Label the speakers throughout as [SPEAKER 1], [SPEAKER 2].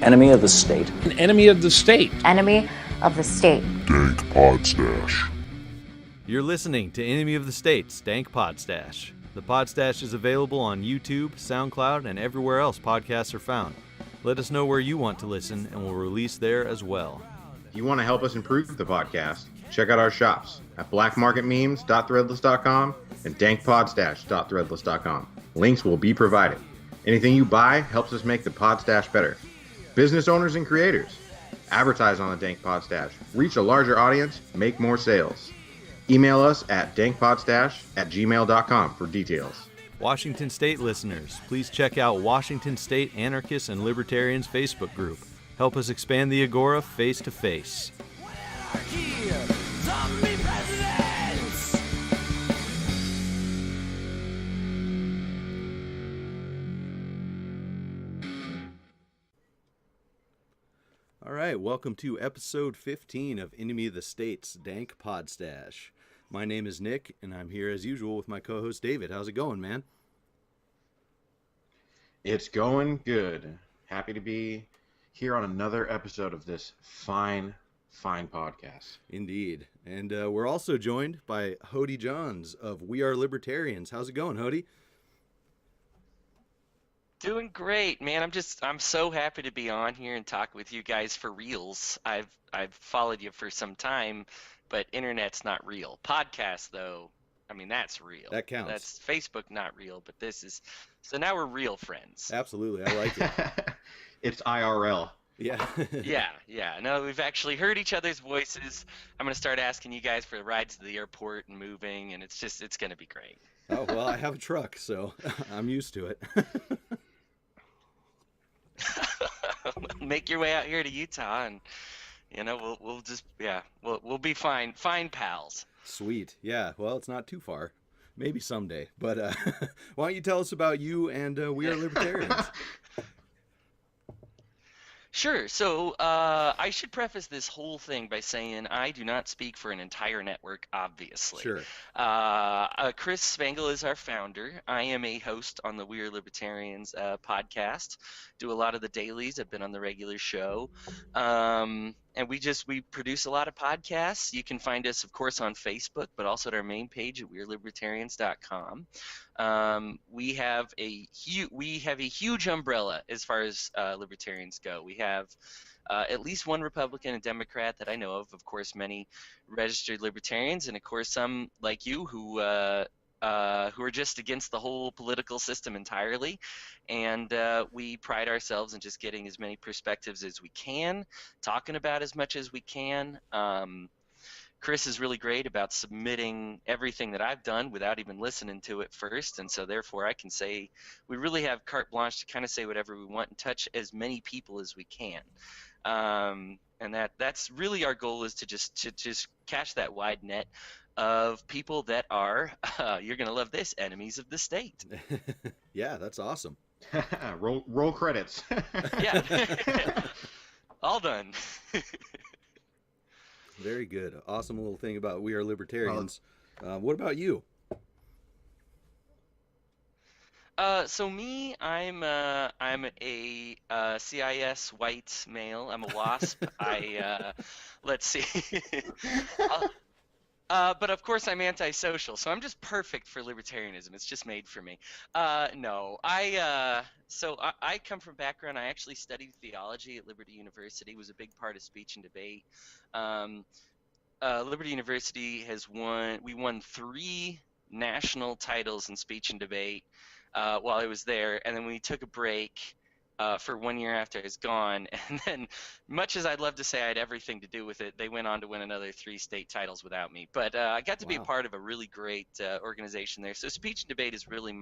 [SPEAKER 1] Enemy of the state.
[SPEAKER 2] An enemy of the state.
[SPEAKER 3] Enemy of the state.
[SPEAKER 4] Dank Podstash.
[SPEAKER 5] You're listening to Enemy of the State's Dank Podstash. The Podstash is available on YouTube, SoundCloud, and everywhere else podcasts are found. Let us know where you want to listen, and we'll release there as well.
[SPEAKER 6] If you want to help us improve the podcast, check out our shops at blackmarketmemes.threadless.com and dankpodstash.threadless.com. Links will be provided. Anything you buy helps us make the Podstash better. Business owners and creators, advertise on the Dank Podstash. Reach a larger audience, make more sales. Email us at dankpodstash@gmail.com for details.
[SPEAKER 5] Washington State listeners, please check out Washington State Anarchists and Libertarians Facebook group. Help us expand the Agora face to face. All right, welcome to episode 15 of Enemy of the State's Dank Podstash. My name is Nick, and I'm here as usual with my co-host David. How's it going, man?
[SPEAKER 6] It's going good. Happy to be here on another episode of this fine podcast.
[SPEAKER 5] Indeed. And we're also joined by Hodey Johns of We Are Libertarians. How's it going, Hodey?
[SPEAKER 7] Doing great, man. I'm so happy to be on here and talk with you guys for reals. I've followed you for some time, but internet's not real. Podcast though, I mean that's real.
[SPEAKER 5] That counts.
[SPEAKER 7] That's Facebook not real, but this is. So now we're real friends.
[SPEAKER 5] Absolutely. I like it.
[SPEAKER 6] It's IRL.
[SPEAKER 5] Yeah.
[SPEAKER 7] Yeah. No, we've actually heard each other's voices. I'm going to start asking you guys for rides to the airport and moving, and it's going to be great.
[SPEAKER 5] Oh, well, I have a truck, so I'm used to it.
[SPEAKER 7] Make your way out here to Utah, and we'll be fine pals.
[SPEAKER 5] Sweet. Yeah. Well, it's not too far. Maybe someday. But why don't you tell us about you and We Are Libertarians?
[SPEAKER 7] Sure. So I should preface this whole thing by saying I do not speak for an entire network, obviously.
[SPEAKER 5] Sure.
[SPEAKER 7] Chris Spangle is our founder. I am a host on the We Are Libertarians podcast. Do a lot of the dailies. I've been on the regular show. And we produce a lot of podcasts. You can find us, of course, on Facebook, but also at our main page at wearelibertarians.com. We have a huge umbrella as far as libertarians go. We have at least one Republican and Democrat that I know of course, many registered libertarians, and of course some like you who are just against the whole political system entirely. And we pride ourselves in just getting as many perspectives as we can, talking about as much as we can. Chris is really great about submitting everything that I've done without even listening to it first, and so therefore I can say we really have carte blanche to kind of say whatever we want and touch as many people as we can. And that's really our goal, is to just catch that wide net of people that are, you're going to love this, enemies of the state.
[SPEAKER 5] Yeah, that's awesome.
[SPEAKER 6] roll credits.
[SPEAKER 7] Yeah. All done.
[SPEAKER 5] Very good. Awesome little thing about We Are Libertarians. What about you?
[SPEAKER 7] So me, I'm a CIS white male. I'm a WASP. Let's see. But of course I'm antisocial, so I'm just perfect for libertarianism. It's just made for me. No, I come from background. I actually studied theology at Liberty University. Was a big part of speech and debate. Liberty University we won 3 national titles in speech and debate while I was there, and then we took a break for 1 year after I was gone, and then much as I'd love to say I had everything to do with it, they went on to win another 3 state titles without me. But I got to be a part of a really great organization there. So speech and debate is really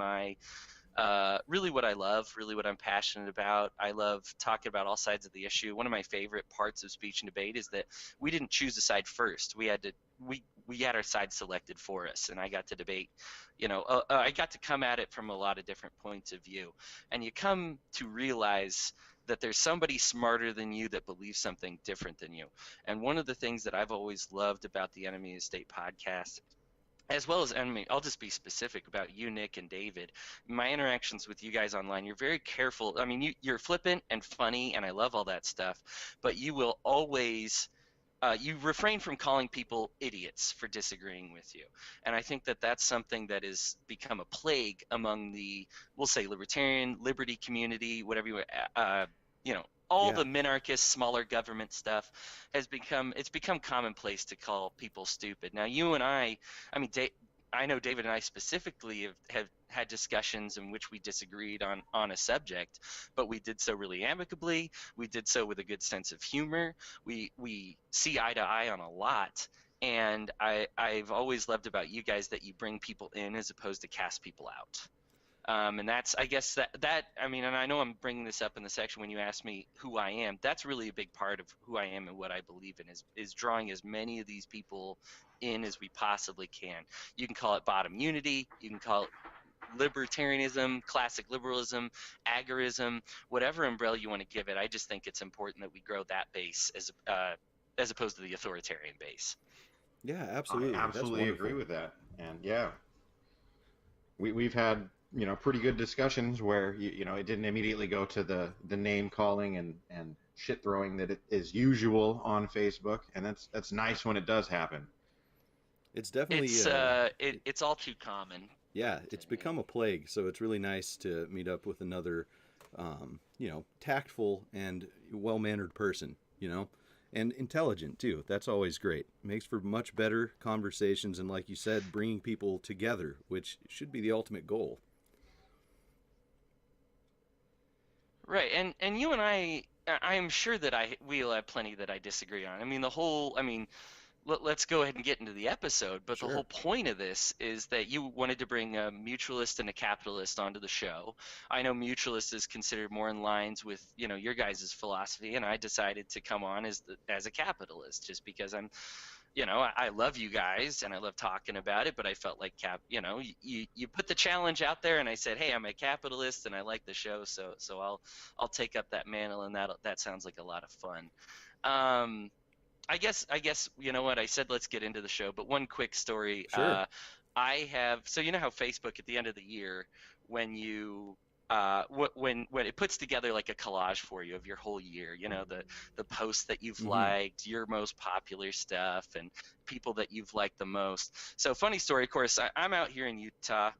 [SPEAKER 7] really what I love, really what I'm passionate about. I love talking about all sides of the issue. One of my favorite parts of speech and debate is that we didn't choose a side first. We had our side selected for us, and I got to debate. I got to come at it from a lot of different points of view, and you come to realize that there's somebody smarter than you that believes something different than you. And one of the things that I've always loved about the Enemy of the State podcast as well as, I mean, I'll just be specific about you, Nick, and David. My interactions with you guys online, you're very careful. I mean, you're flippant and funny, and I love all that stuff, but you will always you refrain from calling people idiots for disagreeing with you. And I think that that's something that has become a plague among the, we'll say, libertarian, liberty community, whatever you know, all
[SPEAKER 5] Yeah.
[SPEAKER 7] the minarchist, smaller government stuff it's become commonplace to call people stupid. Now, you and I mean, I know David and I specifically have had discussions in which we disagreed on a subject, but we did so really amicably. We did so with a good sense of humor. We see eye to eye on a lot, and I've always loved about you guys that you bring people in as opposed to cast people out. And that's, I guess, that I mean, and I know I'm bringing this up in the section when you ask me who I am. That's really a big part of who I am and what I believe in is drawing as many of these people in as we possibly can. You can call it bottom unity, you can call it libertarianism, classic liberalism, agorism, whatever umbrella you want to give it. I just think it's important that we grow that base as opposed to the authoritarian base.
[SPEAKER 5] Yeah, absolutely.
[SPEAKER 6] I
[SPEAKER 5] That's
[SPEAKER 6] absolutely
[SPEAKER 5] wonderful.
[SPEAKER 6] agree with that. And yeah, we've had, pretty good discussions where, it didn't immediately go to the name calling and shit throwing that it is usual on Facebook. And that's nice when it does happen.
[SPEAKER 5] It's definitely
[SPEAKER 7] It's all too common.
[SPEAKER 5] yeah, it's become a plague. So it's really nice to meet up with another, tactful and well-mannered person, and intelligent too. That's always great. Makes for much better conversations, and like you said, bringing people together, which should be the ultimate goal.
[SPEAKER 7] Right, and you and I am sure that we'll have plenty that I disagree on. I mean, let's go ahead and get into the episode, but the
[SPEAKER 5] Sure.
[SPEAKER 7] whole point of this is that you wanted to bring a mutualist and a capitalist onto the show. I know mutualist is considered more in lines with, your guys' philosophy, and I decided to come on as a capitalist just because I love you guys and I love talking about it, but I felt like you put the challenge out there, and I said, hey, I'm a capitalist and I like the show, so I'll take up that mantle, and that sounds like a lot of fun. I guess you know what I said. Let's get into the show. But one quick story.
[SPEAKER 5] Sure.
[SPEAKER 7] I have, so you know how Facebook at the end of the year, when you when it puts together like a collage for you of your whole year, the posts that you've
[SPEAKER 5] Mhm.
[SPEAKER 7] liked, your most popular stuff, and people that you've liked the most. So funny story, of course, I'm out here in Utah.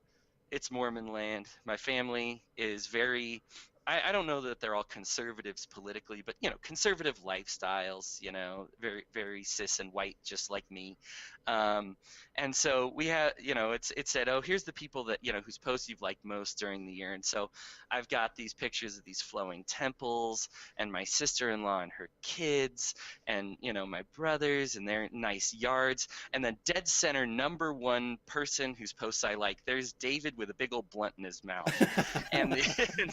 [SPEAKER 7] It's Mormon land. My family is very, I don't know that they're all conservatives politically, but conservative lifestyles, very, very cis and white, just like me. And so we have, it said, oh, here's the people that, whose posts you've liked most during the year. And so I've got these pictures of these flowing temples and my sister-in-law and her kids and, my brothers and their nice yards. And then dead center, number one person whose posts I like, there's David with a big old blunt in his mouth. and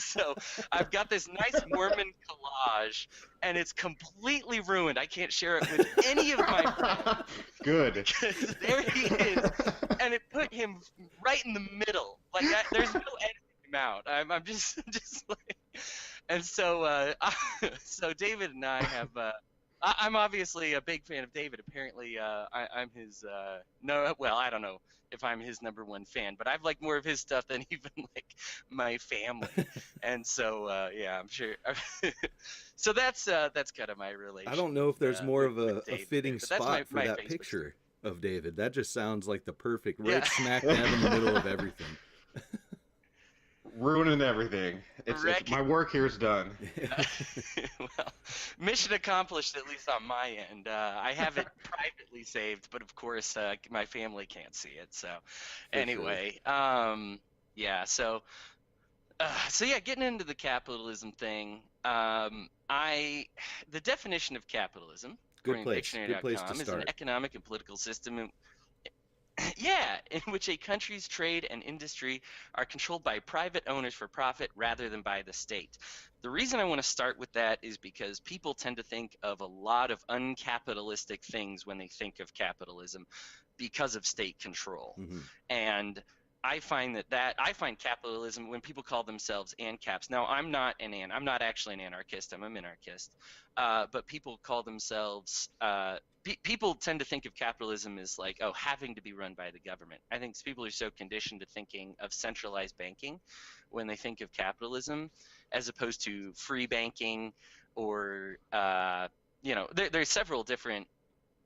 [SPEAKER 7] so I've got this nice Mormon collage, and it's completely ruined. I can't share it with any of my friends.
[SPEAKER 6] Good.
[SPEAKER 7] Because there he is, and it put him right in the middle. Like there's no editing him out. I'm just like, and so so David and I have. I'm obviously a big fan of David. Apparently, I'm his. No, well, I don't know if I'm his number one fan, but I've liked more of his stuff than even like my family. And so, yeah, I'm sure. So that's kind of my relation.
[SPEAKER 5] I don't know if there's more of a
[SPEAKER 7] David
[SPEAKER 5] fitting
[SPEAKER 7] there, but that's
[SPEAKER 5] spot for
[SPEAKER 7] my
[SPEAKER 5] that
[SPEAKER 7] Facebook
[SPEAKER 5] picture of David. That just sounds like the perfect, right
[SPEAKER 7] Yeah.
[SPEAKER 5] smack dab in the middle of everything.
[SPEAKER 6] Ruining everything. It's my work here's done.
[SPEAKER 7] Well, mission accomplished, at least on my end. I have it privately saved, but of course, my family can't see it. So, anyway, yeah. So yeah, getting into the capitalism thing. The definition of capitalism,
[SPEAKER 5] Good
[SPEAKER 7] according to
[SPEAKER 5] place. Good place to
[SPEAKER 7] dictionary.com, is an
[SPEAKER 5] start.
[SPEAKER 7] economic and political system yeah, in which a country's trade and industry are controlled by private owners for profit rather than by the state. The reason I want to start with that is because people tend to think of a lot of uncapitalistic things when they think of capitalism because of state control.
[SPEAKER 5] Mhm.
[SPEAKER 7] And I find I find capitalism when people call themselves ANCAPs. Now, I'm not actually an anarchist. I'm a minarchist. But people call themselves people tend to think of capitalism as like, oh, having to be run by the government. I think people are so conditioned to thinking of centralized banking when they think of capitalism, as opposed to free banking or there's several different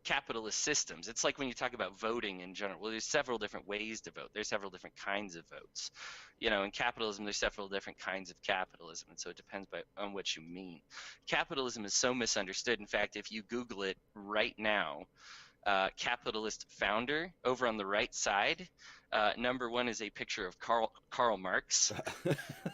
[SPEAKER 7] capitalist systems. It's like when you talk about voting in general. Well, there's several different ways to vote. There's several different kinds of votes. In capitalism, there's several different kinds of capitalism, and so it depends on what you mean. Capitalism is so misunderstood. In fact, if you Google it right now, capitalist founder, over on the right side, number one is a picture of Karl Marx.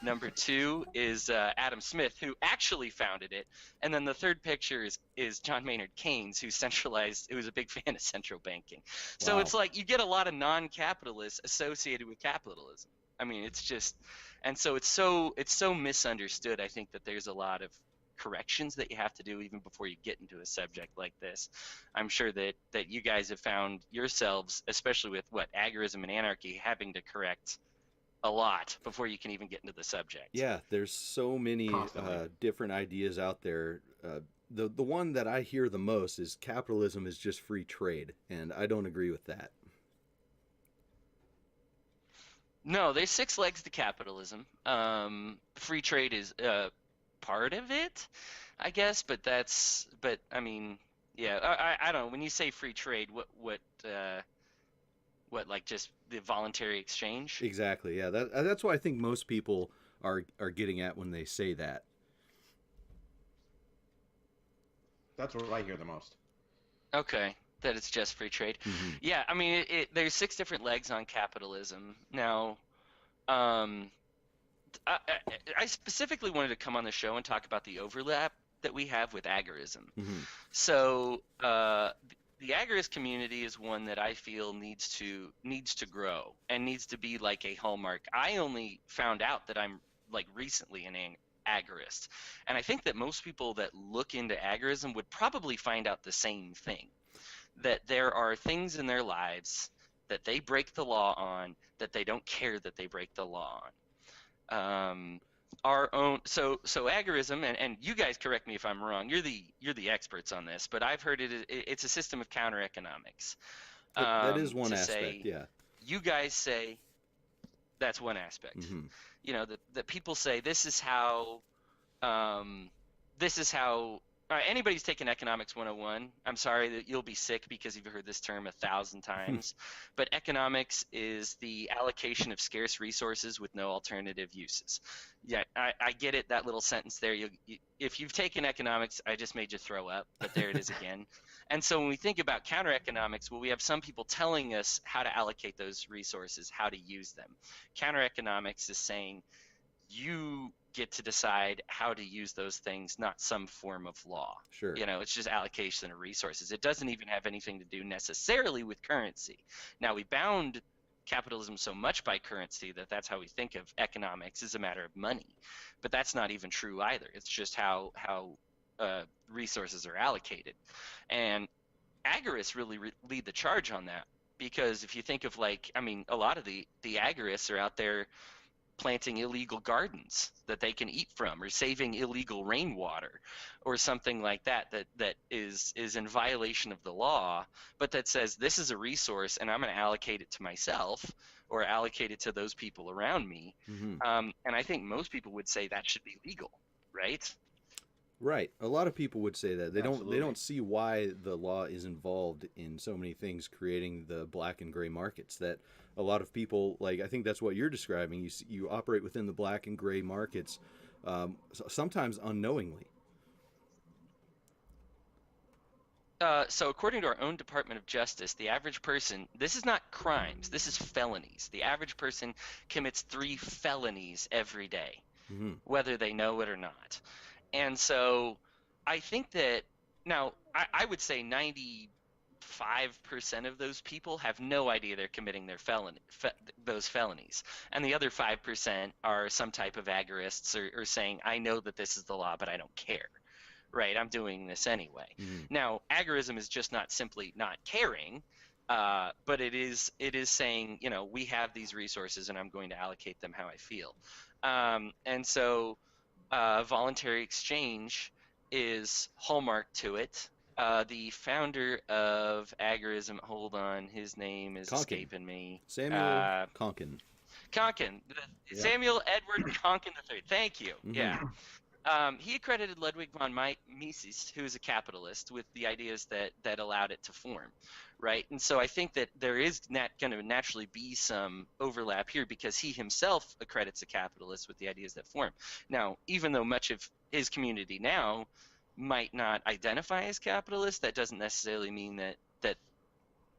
[SPEAKER 7] Number two is Adam Smith, who actually founded it. And then the third picture is John Maynard Keynes, who was a big fan of central banking. So It's like you get a lot of non-capitalists associated with capitalism. I mean, it's just, and so it's so misunderstood. I think that there's a lot of corrections that you have to do even before you get into a subject like this. I'm sure that you guys have found yourselves, especially with agorism and anarchy, having to correct a lot before you can even get into the subject.
[SPEAKER 5] Yeah, there's so many different ideas out there. The one that I hear the most is capitalism is just free trade, and I don't agree with that.
[SPEAKER 7] No, there's 6 legs to capitalism. Free trade is part of it, I guess, but I mean, yeah, I don't know. When you say free trade, what like just the voluntary exchange?
[SPEAKER 5] Exactly. Yeah, that's what I think most people are getting at when they say that.
[SPEAKER 6] That's what I hear the most.
[SPEAKER 7] Okay, that it's just free trade.
[SPEAKER 5] Mm-hmm.
[SPEAKER 7] Yeah, I mean, there's 6 different legs on capitalism. Now, I specifically wanted to come on the show and talk about the overlap that we have with agorism.
[SPEAKER 5] Mm-hmm.
[SPEAKER 7] So the agorist community is one that I feel needs to grow and needs to be like a hallmark. I only found out that I'm like recently an agorist, and I think that most people that look into agorism would probably find out the same thing, that there are things in their lives that they break the law on that they don't care that they break the law on. Our own so agorism, and you guys correct me if I'm wrong, you're the experts on this, but I've heard it's a system of counter economics.
[SPEAKER 5] That is one aspect. Yeah, you
[SPEAKER 7] guys say that's one aspect.
[SPEAKER 5] Mm-hmm.
[SPEAKER 7] That people say this is how anybody's taken economics 101. I'm sorry that you'll be sick because you've heard this term 1,000 times, but economics is the allocation of scarce resources with no alternative uses. Yeah, I get it, that little sentence there. If you've taken economics, I just made you throw up, but there it is again. And so when we think about counter economics, well, we have some people telling us how to allocate those resources, how to use them. Counter economics is saying you get to decide how to use those things, not some form of law.
[SPEAKER 5] Sure.
[SPEAKER 7] It's just allocation of resources. It doesn't even have anything to do necessarily with currency. Now, we bound capitalism so much by currency that's how we think of economics as a matter of money. But that's not even true either. It's just how resources are allocated. And agorists really lead the charge on that, because if you think of a lot of the agorists are out there planting illegal gardens that they can eat from, or saving illegal rainwater or something like that is in violation of the law, but that says this is a resource and I'm going to allocate it to myself or allocate it to those people around me.
[SPEAKER 5] Mm-hmm.
[SPEAKER 7] And I think most people would say that should be legal, right?
[SPEAKER 5] Right. A lot of people would say that. They
[SPEAKER 6] Absolutely.
[SPEAKER 5] don't see why the law is involved in so many things creating the black and gray markets that a lot of people, like, I think that's what you're describing. You operate within the black and gray markets, sometimes unknowingly.
[SPEAKER 7] So according to our own Department of Justice, the average person, this is not crimes, this is felonies. The average person commits 3 felonies every day,
[SPEAKER 5] Mm-hmm.
[SPEAKER 7] whether they know it or not. And so I think that, now, I would say 95% of those people have no idea they're committing their those felonies. And the other 5% are some type of agorists or saying, I know that this is the law, but I don't care. Right? I'm doing this anyway.
[SPEAKER 5] Mm-hmm.
[SPEAKER 7] Now, agorism is just not simply not caring. But it is saying, we have these resources and I'm going to allocate them how I feel. And so voluntary exchange is hallmark to it. The founder of agorism, hold on, his name is escaping me.
[SPEAKER 5] Samuel Konkin.
[SPEAKER 7] Konkin. Samuel Edward Konkin III. Thank you.
[SPEAKER 5] Mm-hmm.
[SPEAKER 7] Yeah. He accredited Ludwig von Mises, who is a capitalist, with the ideas that allowed it to form, right? And so I think that there is going to naturally be some overlap here because he himself accredits a capitalist with the ideas that form. Now, even though much of his community now might not identify as capitalist, that doesn't necessarily mean that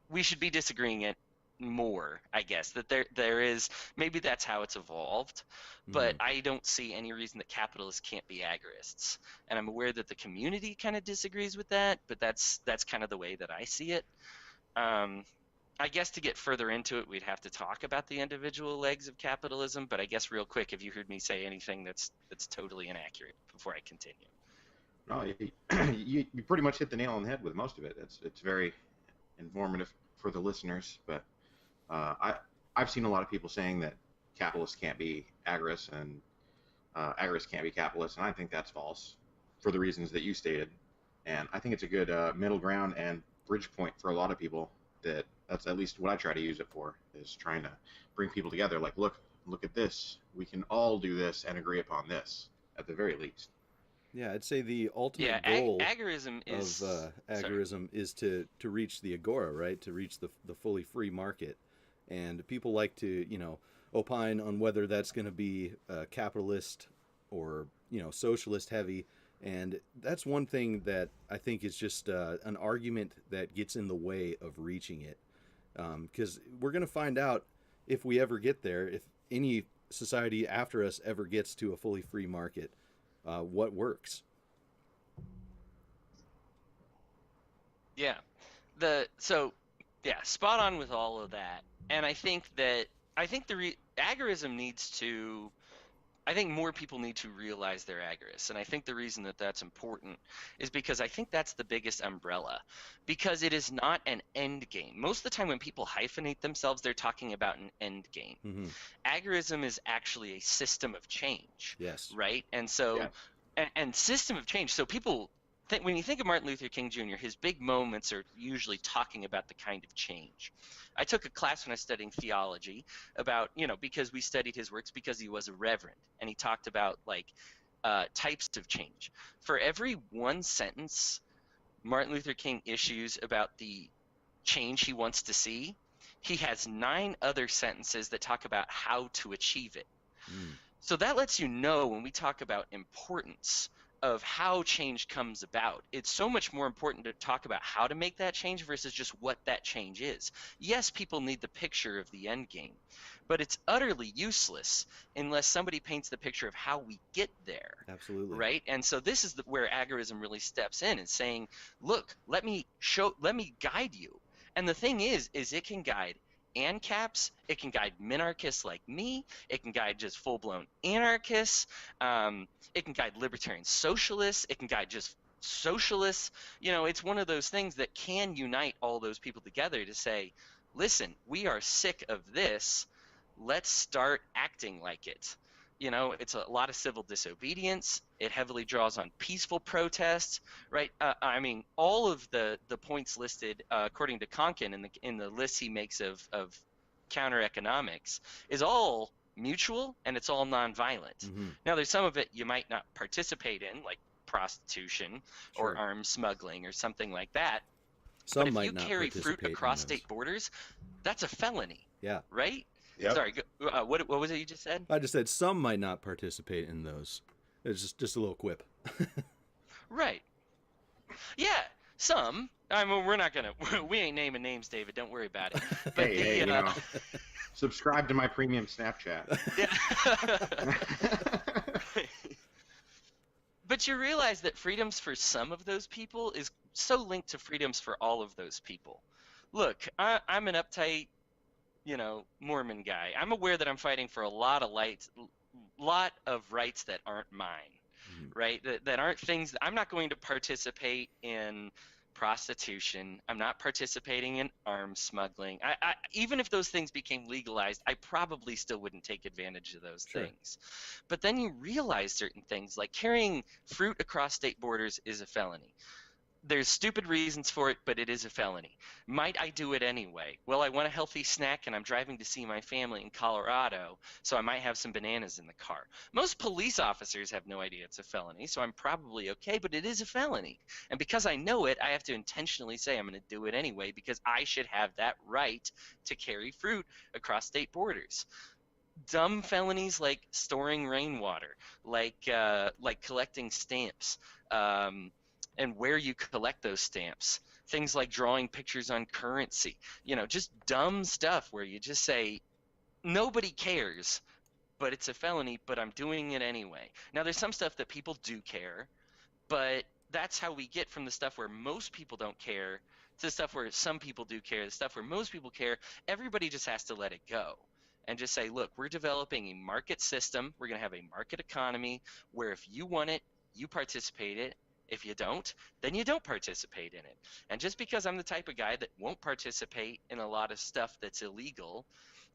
[SPEAKER 7] we should be disagreeing it more, I guess, that there is, maybe that's how it's evolved, but I don't see any reason that capitalists can't be agorists. And I'm aware that the community kind of disagrees with that, but that's kind of the way that I see it. I guess to get further into it, we'd have to talk about the individual legs of capitalism, but I guess real quick, have you heard me say anything that's totally inaccurate before I continue?
[SPEAKER 6] No, you pretty much hit the nail on the head with most of it. It's very informative for the listeners, but I've seen a lot of people saying that capitalists can't be agorists and agorists can't be capitalists, and I think that's false for the reasons that you stated. And I think it's a good middle ground and bridge point for a lot of people. That's at least what I try to use it for, is trying to bring people together. Like, look at this. We can all do this and agree upon this, at the very least.
[SPEAKER 5] Yeah, I'd say the ultimate goal
[SPEAKER 7] agorism
[SPEAKER 5] is to reach the agora, right? To reach the fully free market. And people like to, opine on whether that's going to be capitalist or, socialist heavy. And that's one thing that I think is just an argument that gets in the way of reaching it. Because we're going to find out if we ever get there, if any society after us ever gets to a fully free market, what works.
[SPEAKER 7] Yeah. Spot on with all of that. And I think agorism needs to, I think more people need to realize they're agorists. And I think the reason that that's important is because I think that's the biggest umbrella, because it is not an end game. Most of the time when people hyphenate themselves, they're talking about an end game.
[SPEAKER 5] Mm-hmm.
[SPEAKER 7] Agorism is actually a system of change.
[SPEAKER 5] Yes.
[SPEAKER 7] Right? And so, and system of change. So people when you think of Martin Luther King Jr., his big moments are usually talking about the kind of change. I took a class when I was studying theology about, because we studied his works because he was a reverend, and he talked about types of change. For every one sentence Martin Luther King issues about the change he wants to see, he has 9 other sentences that talk about how to achieve it. So that lets you know, when we talk about importance of how change comes about, it's so much more important to talk about how to make that change versus just what that change is. Yes, people need the picture of the end game, but it's utterly useless unless somebody paints the picture of how we get there.
[SPEAKER 5] Absolutely.
[SPEAKER 7] Right? And so this is where agorism really steps in and saying, look, let me guide you. And the thing is it can guide ANCAPs, it can guide minarchists like me, it can guide just full-blown anarchists, it can guide libertarian socialists, it can guide just socialists. It's one of those things that can unite all those people together to say, listen, we are sick of this, let's start acting like it. It's a lot of civil disobedience. It heavily draws on peaceful protests, right? All of the points listed, according to Konkin, in the list he makes of counter economics, is all mutual and it's all nonviolent.
[SPEAKER 5] Mm-hmm.
[SPEAKER 7] Now, there's some of it you might not participate in, like prostitution or arms smuggling or something like that. But if you carry fruit across state borders, that's a felony.
[SPEAKER 5] Yeah.
[SPEAKER 7] Right?
[SPEAKER 6] Yep.
[SPEAKER 7] Sorry, what was it you just said?
[SPEAKER 5] I just said some might not participate in those. It's just a little quip.
[SPEAKER 7] Right. Yeah, some. We're not going to, we ain't naming names, David. Don't worry about it. But
[SPEAKER 6] hey, subscribe to my premium Snapchat.
[SPEAKER 7] But you realize that freedoms for some of those people is so linked to freedoms for all of those people. Look, I'm an uptight, Mormon guy. I'm aware that I'm fighting for a lot of rights that aren't mine, right? That aren't things. I'm not going to participate in prostitution. I'm not participating in arms smuggling. Even if those things became legalized, I probably still wouldn't take advantage of those things. But then you realize certain things, like carrying fruit across state borders is a felony. There's stupid reasons for it, but it is a felony. Might I do it anyway? Well, I want a healthy snack and I'm driving to see my family in Colorado, so I might have some bananas in the car. Most police officers have no idea it's a felony, so I'm probably okay, but it is a felony. And because I know it, I have to intentionally say I'm going to do it anyway because I should have that right to carry fruit across state borders. Dumb felonies like storing rainwater, like collecting stamps, and where you collect those stamps. Things like drawing pictures on currency. Just dumb stuff where you just say, nobody cares, but it's a felony, but I'm doing it anyway. Now, there's some stuff that people do care, but that's how we get from the stuff where most people don't care to the stuff where some people do care, the stuff where most people care. Everybody just has to let it go and just say, look, we're developing a market system. We're going to have a market economy where if you want it, you participate in it. If you don't, then you don't participate in it. And just because I'm the type of guy that won't participate in a lot of stuff that's illegal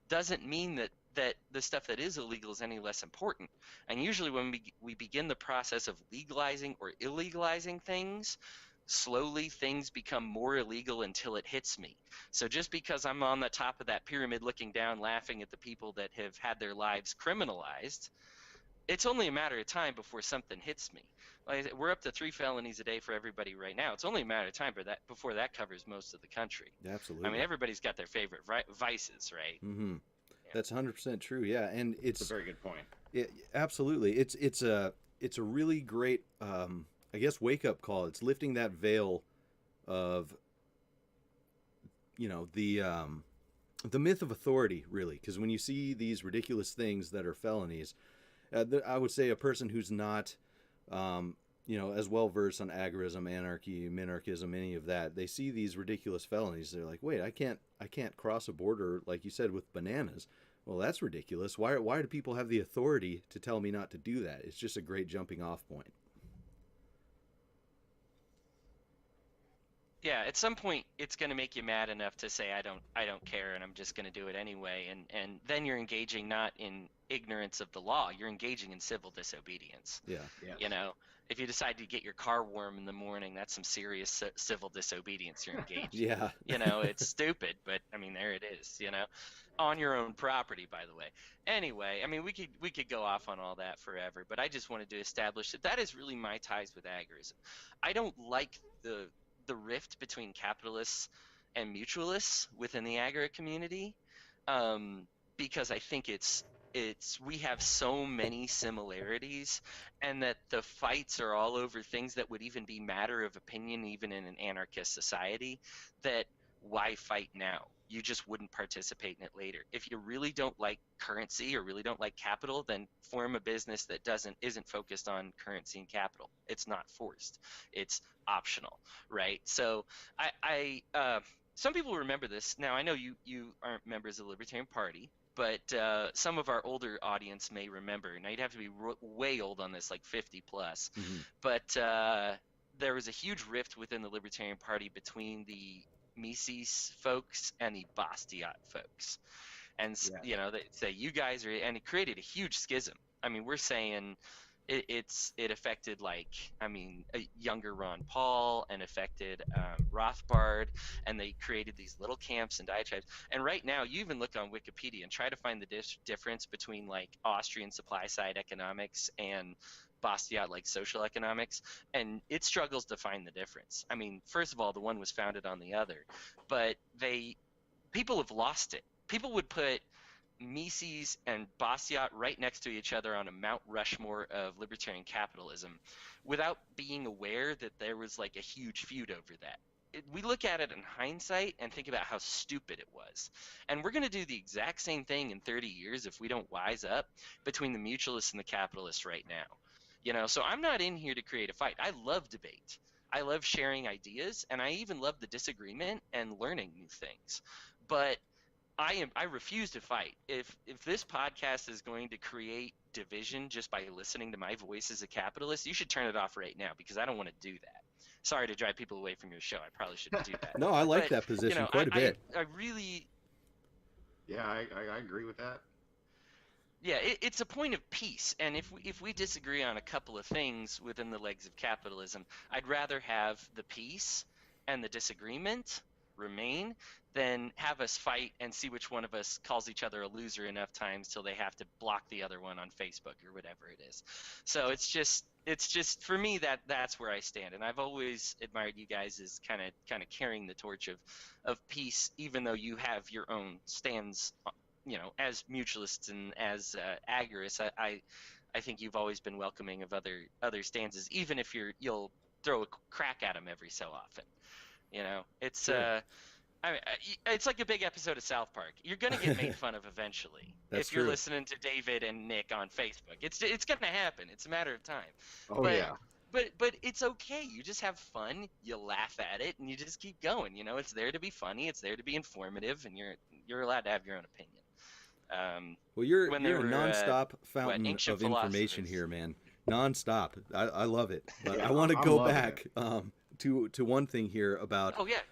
[SPEAKER 7] doesn't mean that the stuff that is illegal is any less important. And usually when we begin the process of legalizing or illegalizing things, slowly things become more illegal until it hits me. So just because I'm on the top of that pyramid looking down laughing at the people that have had their lives criminalized, it's only a matter of time before something hits me. Like, we're up to 3 felonies a day for everybody right now. It's only a matter of time before that covers most of the country.
[SPEAKER 5] Absolutely.
[SPEAKER 7] I mean, everybody's got their favorite vices, right?
[SPEAKER 5] Mm-hmm.
[SPEAKER 7] Yeah.
[SPEAKER 5] That's 100% true. Yeah, and it's
[SPEAKER 6] a very good point.
[SPEAKER 5] Absolutely. It's a really great, I guess, wake up call. It's lifting that veil of, the myth of authority, really, because when you see these ridiculous things that are felonies, I would say a person who's not, as well versed on agorism, anarchy, minarchism, any of that, they see these ridiculous felonies. They're like, wait, I can't cross a border, like you said, with bananas. Well, that's ridiculous. Why do people have the authority to tell me not to do that? It's just a great jumping off point.
[SPEAKER 7] Yeah, at some point it's going to make you mad enough to say I don't care and I'm just going to do it anyway, and then you're engaging not in ignorance of the law, you're engaging in civil disobedience.
[SPEAKER 5] Yeah.
[SPEAKER 7] If you decide to get your car warm in the morning, that's some serious civil disobedience you're engaged in.
[SPEAKER 5] Yeah.
[SPEAKER 7] It's stupid, but I mean there it is, on your own property, by the way. Anyway, I mean we could go off on all that forever, but I just wanted to establish that is really my ties with agorism. I don't like the rift between capitalists and mutualists within the agri community, because I think it's we have so many similarities, and that the fights are all over things that would even be matter of opinion even in an anarchist society, that why fight now? You just wouldn't participate in it later. If you really don't like currency or really don't like capital, then form a business that isn't focused on currency and capital. It's not forced. It's optional, right? So I some people remember this. Now I know you aren't members of the Libertarian Party, but some of our older audience may remember. Now you'd have to be way old on this, like 50 plus. Mm-hmm. But there was a huge rift within the Libertarian Party between the Mises folks and the Bastiat folks, and they say you guys are, and it created a huge schism. I mean, we're saying it affected a younger Ron Paul and affected Rothbard, and they created these little camps and diatribes. And right now, you even look on Wikipedia and try to find the difference between like Austrian supply side economics and Bastiat like social economics, and it struggles to find the difference. I mean, first of all, the one was founded on the other, but people have lost it. People would put Mises and Bastiat right next to each other on a Mount Rushmore of libertarian capitalism without being aware that there was like a huge feud over that. We look at it in hindsight and think about how stupid it was. And we're going to do the exact same thing in 30 years if we don't wise up between the mutualists and the capitalists right now. So I'm not in here to create a fight. I love debate. I love sharing ideas, and I even love the disagreement and learning new things. But I refuse to fight. If this podcast is going to create division just by listening to my voice as a capitalist, you should turn it off right now, because I don't want to do that. Sorry to drive people away from your show. I probably shouldn't do that.
[SPEAKER 5] No, I like
[SPEAKER 7] But,
[SPEAKER 5] that position
[SPEAKER 7] you know,
[SPEAKER 5] quite a bit.
[SPEAKER 7] I really,
[SPEAKER 6] Yeah, I agree with that.
[SPEAKER 7] yeah, it's a point of peace. And if we disagree on a couple of things within the legs of capitalism, I'd rather have the peace and the disagreement remain than have us fight and see which one of us calls each other a loser enough times till they have to block the other one on Facebook or whatever it is. So it's just for me that's where I stand, and I've always admired you guys as kind of carrying the torch of peace, even though you have your own stands, you know, as mutualists and as agorists. I think you've always been welcoming of other stances, even if you'll throw a crack at them every so often. You know, it's
[SPEAKER 5] Sure.
[SPEAKER 7] it's like a big episode of South Park. You're gonna get made fun of eventually
[SPEAKER 5] That's
[SPEAKER 7] if you're
[SPEAKER 5] true.
[SPEAKER 7] listening to David and Nick on Facebook. It's gonna happen. It's a matter of time.
[SPEAKER 6] Oh
[SPEAKER 7] But
[SPEAKER 6] yeah.
[SPEAKER 7] but it's okay. You just have fun. You laugh at it, and you just keep going. You know, it's there to be funny. It's there to be informative, and you're allowed to have your own opinion.
[SPEAKER 5] Well, you're
[SPEAKER 7] When
[SPEAKER 5] a
[SPEAKER 7] they were
[SPEAKER 5] nonstop fountain
[SPEAKER 7] ancient
[SPEAKER 5] of information
[SPEAKER 7] philosophers.
[SPEAKER 5] here, man. Nonstop. I love it. But
[SPEAKER 6] Yeah,
[SPEAKER 5] I want to
[SPEAKER 6] I'm
[SPEAKER 5] go
[SPEAKER 6] loving
[SPEAKER 5] back to one thing here about
[SPEAKER 7] Oh yeah.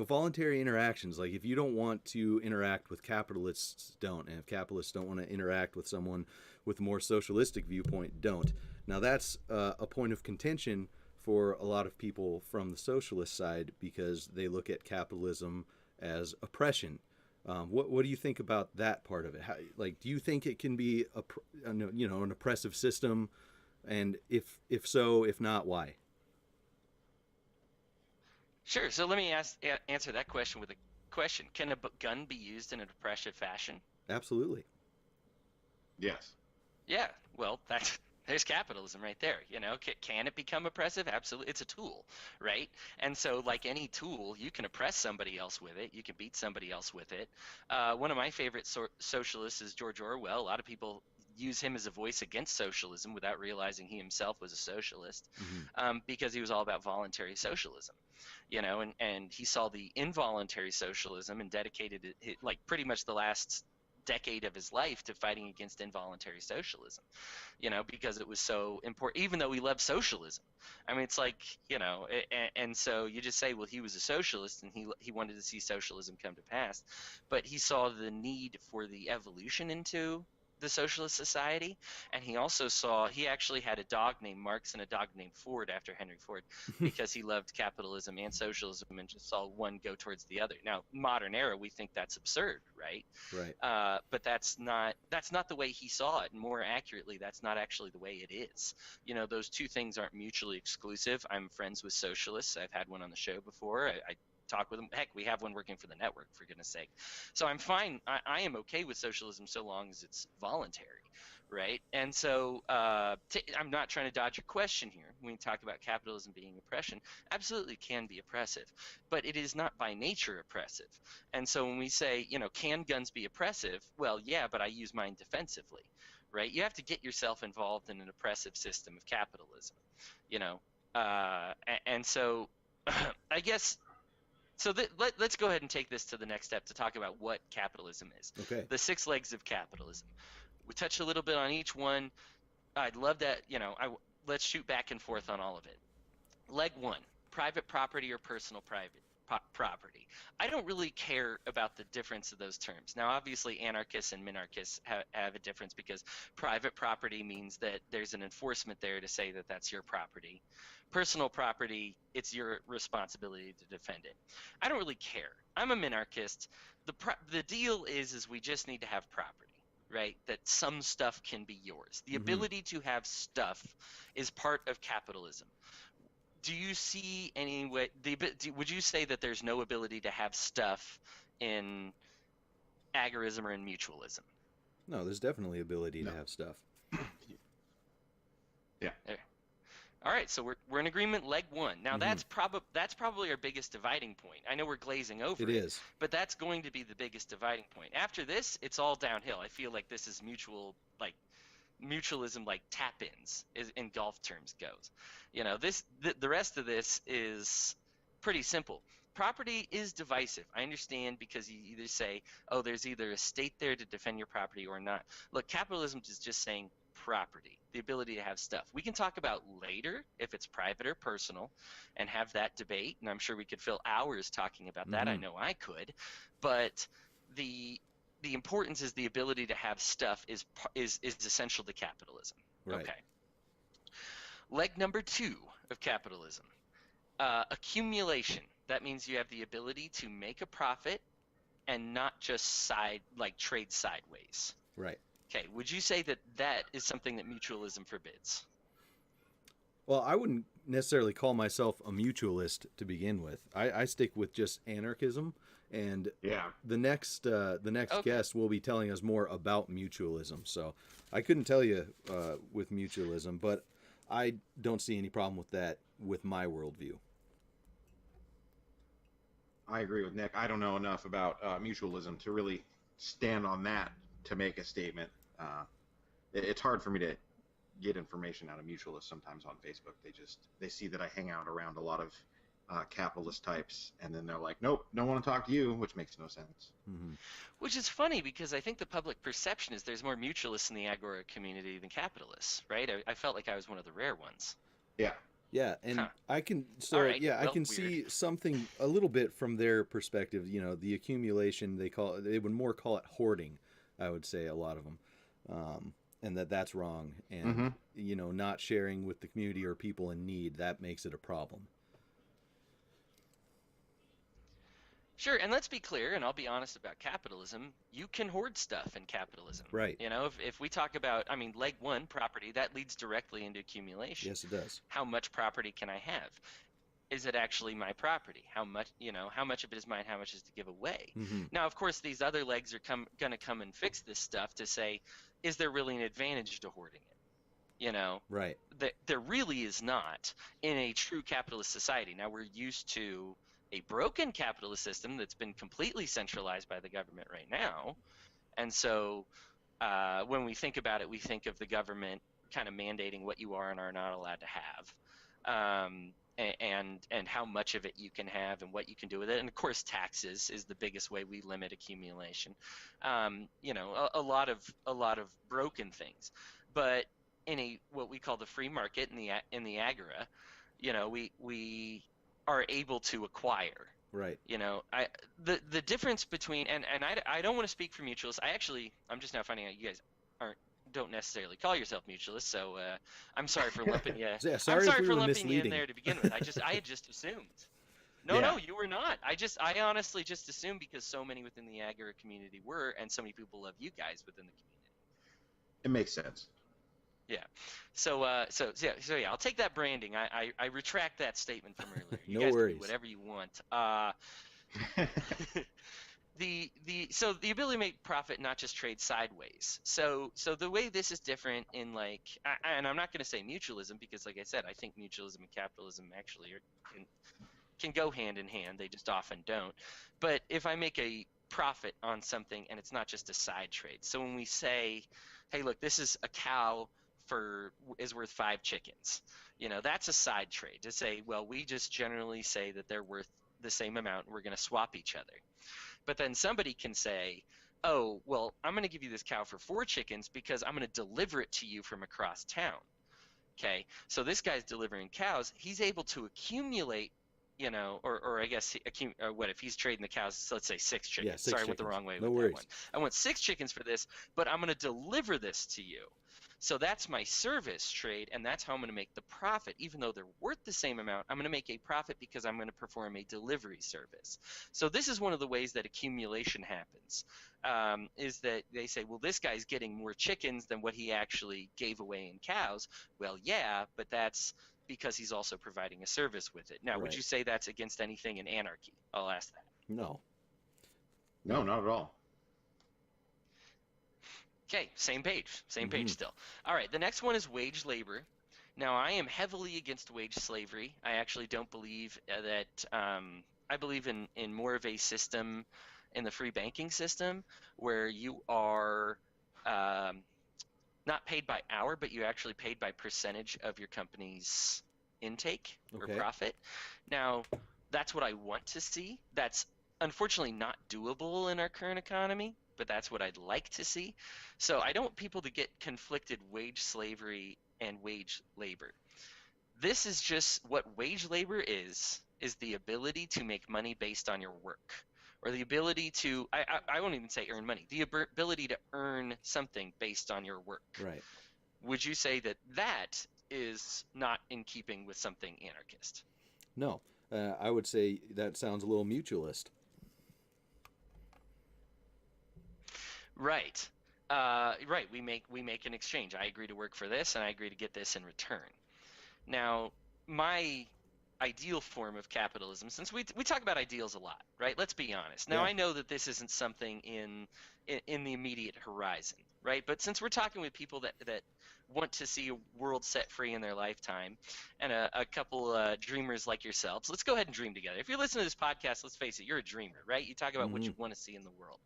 [SPEAKER 5] voluntary interactions. Like, if you don't want to interact with capitalists, don't. And if capitalists don't want to interact with someone with a more socialistic viewpoint, don't. Now, that's a point of contention for a lot of people from the socialist side, because they look at capitalism as oppression. What do you think about that part of it? How, like, do you think it can be an oppressive system? And if so, if not, why?
[SPEAKER 7] Sure. So let me answer that question with a question. Can a gun be used in an oppressive fashion?
[SPEAKER 5] Absolutely.
[SPEAKER 6] Yes.
[SPEAKER 7] Yeah. Well, there's capitalism right there. You know, can it become oppressive? Absolutely. It's a tool, right? And so, like any tool, you can oppress somebody else with it. You can beat somebody else with it. One of my favorite socialists is George Orwell. A lot of people use him as a voice against socialism without realizing he himself was a socialist, because he was all about voluntary socialism. You know, and he saw the involuntary socialism and dedicated it, like pretty much the last decade of his life to fighting against involuntary socialism, you know, because it was so important, even though he loved socialism. I mean, it's like, you know, and so you just say, well, he was a socialist and he wanted to see socialism come to pass, but he saw the need for the evolution into the socialist society, and he also saw, he actually had a dog named Marx and a dog named Ford after Henry Ford, because he loved capitalism and socialism and just saw one go towards the other. Now, modern era, we think that's absurd, right?
[SPEAKER 5] Right.
[SPEAKER 7] But that's not the way he saw it. And more accurately, that's not actually the way it is. You know, those two things aren't mutually exclusive. I'm friends with socialists. I've had one on the show before. I talk with them. Heck, we have one working for the network, for goodness sake. So I'm fine. I am okay with socialism so long as it's voluntary, right? And so I'm not trying to dodge your question here. When we talk about capitalism being oppression, absolutely can be oppressive, but it is not by nature oppressive. And so when we say, you know, can guns be oppressive? Well, yeah, but I use mine defensively, right? You have to get yourself involved in an oppressive system of capitalism, you know. And so I guess, so let's go ahead and take this to the next step to talk about what capitalism is.
[SPEAKER 5] Okay.
[SPEAKER 7] The 6 legs of capitalism. We touched a little bit on each one. I'd love that, you know, let's shoot back and forth on all of it. Leg 1, private property or personal property. I don't really care about the difference of those terms. Now, obviously, anarchists and minarchists have a difference, because private property means that there's an enforcement there to say that that's your property. Personal property, it's your responsibility to defend it. I don't really care. I'm a minarchist. The deal is we just need to have property, right? That some stuff can be yours. The ability to have stuff is part of capitalism. Do you see any way? Would you say that there's no ability to have stuff in agorism or in mutualism?
[SPEAKER 5] No, there's definitely ability to
[SPEAKER 6] No.
[SPEAKER 5] have stuff.
[SPEAKER 6] Yeah.
[SPEAKER 7] There. All right, so we're in agreement. Leg 1. Now that's probably our biggest dividing point. I know we're glazing over
[SPEAKER 5] It is.
[SPEAKER 7] but that's going to be the biggest dividing point. After this, it's all downhill. I feel like this is mutualism, like tap-ins in golf terms goes. You know, the rest of this is pretty simple. Property is divisive. I understand, because you either say, oh, there's either a state there to defend your property or not. Look, capitalism is just saying property, the ability to have stuff. We can talk about later if it's private or personal and have that debate, and I'm sure we could fill hours talking about that. I know I could. But the importance is the ability to have stuff is essential to capitalism.
[SPEAKER 5] Right.
[SPEAKER 7] Okay. Leg number 2 of capitalism, accumulation. That means you have the ability to make a profit and not just trade sideways.
[SPEAKER 5] Right.
[SPEAKER 7] Okay, would you say that that is something that mutualism forbids?
[SPEAKER 5] Well, I wouldn't necessarily call myself a mutualist to begin with. I stick with just anarchism, and the next guest will be telling us more about mutualism. So I couldn't tell you with mutualism, but I don't see any problem with that with my worldview.
[SPEAKER 6] I agree with Nick. I don't know enough about mutualism to really stand on that to make a statement. It's hard for me to get information out of mutualists sometimes on Facebook. They see that I hang out around a lot of capitalist types, and then they're like, nope, don't want to talk to you, which makes no sense.
[SPEAKER 5] Mm-hmm.
[SPEAKER 7] Which is funny because I think the public perception is there's more mutualists in the agora community than capitalists, right? I felt like I was one of the rare ones.
[SPEAKER 6] Yeah.
[SPEAKER 5] Yeah, and I can see something a little bit from their perspective. You know, the accumulation they would more call it hoarding. I would say a lot of them, and that's wrong. And you know, not sharing with the community or people in need, that makes it a problem.
[SPEAKER 7] Sure, and let's be clear, and I'll be honest about capitalism. You can hoard stuff in capitalism.
[SPEAKER 5] Right.
[SPEAKER 7] You know, if we talk about, leg 1, property, that leads directly into accumulation.
[SPEAKER 5] Yes, it does.
[SPEAKER 7] How much property can I have? Is it actually my property? How much of it is mine? How much is to give away?
[SPEAKER 5] Mm-hmm.
[SPEAKER 7] Now, of course, these other legs are going to come and fix this stuff to say, is there really an advantage to hoarding it? You know,
[SPEAKER 5] right?
[SPEAKER 7] There really is not in a true capitalist society. Now, we're used to a broken capitalist system that's been completely centralized by the government right now. And so when we think about it, we think of the government kind of mandating what you are and are not allowed to have, and how much of it you can have and what you can do with it. And of course, taxes is the biggest way we limit accumulation. You know, a lot of broken things. But in what we call the free market in the agora, you know, we are able to acquire.
[SPEAKER 5] Right.
[SPEAKER 7] You know, the difference between and I don't want to speak for mutualists. I'm just now finding out you guys don't necessarily call yourself mutualists, so I'm sorry for lumping you.
[SPEAKER 5] Yeah,
[SPEAKER 7] I'm sorry for lumping
[SPEAKER 5] misleading
[SPEAKER 7] you in there to begin with. I had just assumed. No, you were not. I honestly just assumed because so many within the agora community were, and so many people love you guys within the community.
[SPEAKER 6] It makes sense.
[SPEAKER 7] Yeah. So yeah, I'll take that branding. I retract that statement from earlier. You
[SPEAKER 5] No
[SPEAKER 7] guys
[SPEAKER 5] worries.
[SPEAKER 7] Can do whatever you want. So the ability to make profit, not just trade sideways. So the way this is different in and I'm not going to say mutualism because, like I said, I think mutualism and capitalism actually can go hand in hand. They just often don't. But if I make a profit on something and it's not just a side trade. So when we say, hey, look, this is a cow is worth 5 chickens. You know, that's a side trade to say, well, we just generally say that they're worth the same amount and we're going to swap each other. But then somebody can say, oh, well, I'm going to give you this cow for 4 chickens because I'm going to deliver it to you from across town. Okay, so this guy's delivering cows. He's able to accumulate, you know, or I guess what if he's trading the cows? So let's say 6 chickens.
[SPEAKER 5] Yeah, 6
[SPEAKER 7] Sorry, I
[SPEAKER 5] chickens.
[SPEAKER 7] went the wrong way
[SPEAKER 5] No
[SPEAKER 7] with
[SPEAKER 5] worries.
[SPEAKER 7] that one. I want 6 chickens for this, but I'm going to deliver this to you. So that's my service trade, and that's how I'm going to make the profit. Even though they're worth the same amount, I'm going to make a profit because I'm going to perform a delivery service. So this is one of the ways that accumulation happens, is that they say, well, this guy's getting more chickens than what he actually gave away in cows. Well, yeah, but that's because he's also providing a service with it. Now, would
[SPEAKER 5] Right.
[SPEAKER 7] you say that's against anything in anarchy? I'll ask that.
[SPEAKER 5] No.
[SPEAKER 6] No, not at all.
[SPEAKER 7] Okay, same page still. All right, the next one is wage labor. Now, I am heavily against wage slavery. I actually don't believe that I believe in more of a system in the free banking system where you are not paid by hour, but you're actually paid by percentage of your company's intake or
[SPEAKER 5] Okay.
[SPEAKER 7] profit. Now, that's what I want to see. That's unfortunately not doable in our current economy, but that's what I'd like to see. So I don't want people to get conflicted wage slavery and wage labor. This is just what wage labor is the ability to make money based on your work, or the ability to, I won't even say earn money, the ability to earn something based on your work.
[SPEAKER 5] Right.
[SPEAKER 7] Would you say that that is not in keeping with something anarchist?
[SPEAKER 5] No, I would say that sounds a little mutualist.
[SPEAKER 7] Right. Right. We make an exchange. I agree to work for this, and I agree to get this in return. Now, my ideal form of capitalism, since we talk about ideals a lot, right? Let's be honest. Now,
[SPEAKER 5] Yeah.
[SPEAKER 7] I know that this isn't something in the immediate horizon, right? But since we're talking with people that want to see a world set free in their lifetime, and a couple dreamers like yourselves, let's go ahead and dream together. If you're listening to this podcast, let's face it, you're a dreamer, right? You talk about what you want to see in the world.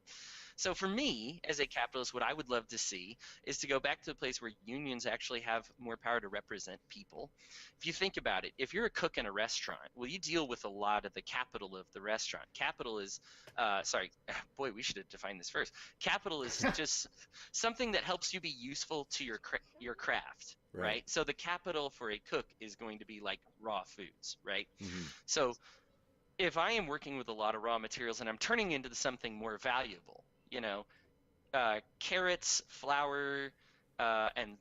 [SPEAKER 7] So for me, as a capitalist, what I would love to see is to go back to a place where unions actually have more power to represent people. If you think about it, if you're a cook in a restaurant, well, you deal with a lot of the capital of the restaurant. Capital is, boy, we should have defined this first. Capital is just something that helps you be useful to your craft, right? So the capital for a cook is going to be like raw foods, right? So if I am working with a lot of raw materials and I'm turning into something more valuable, carrots, flour, and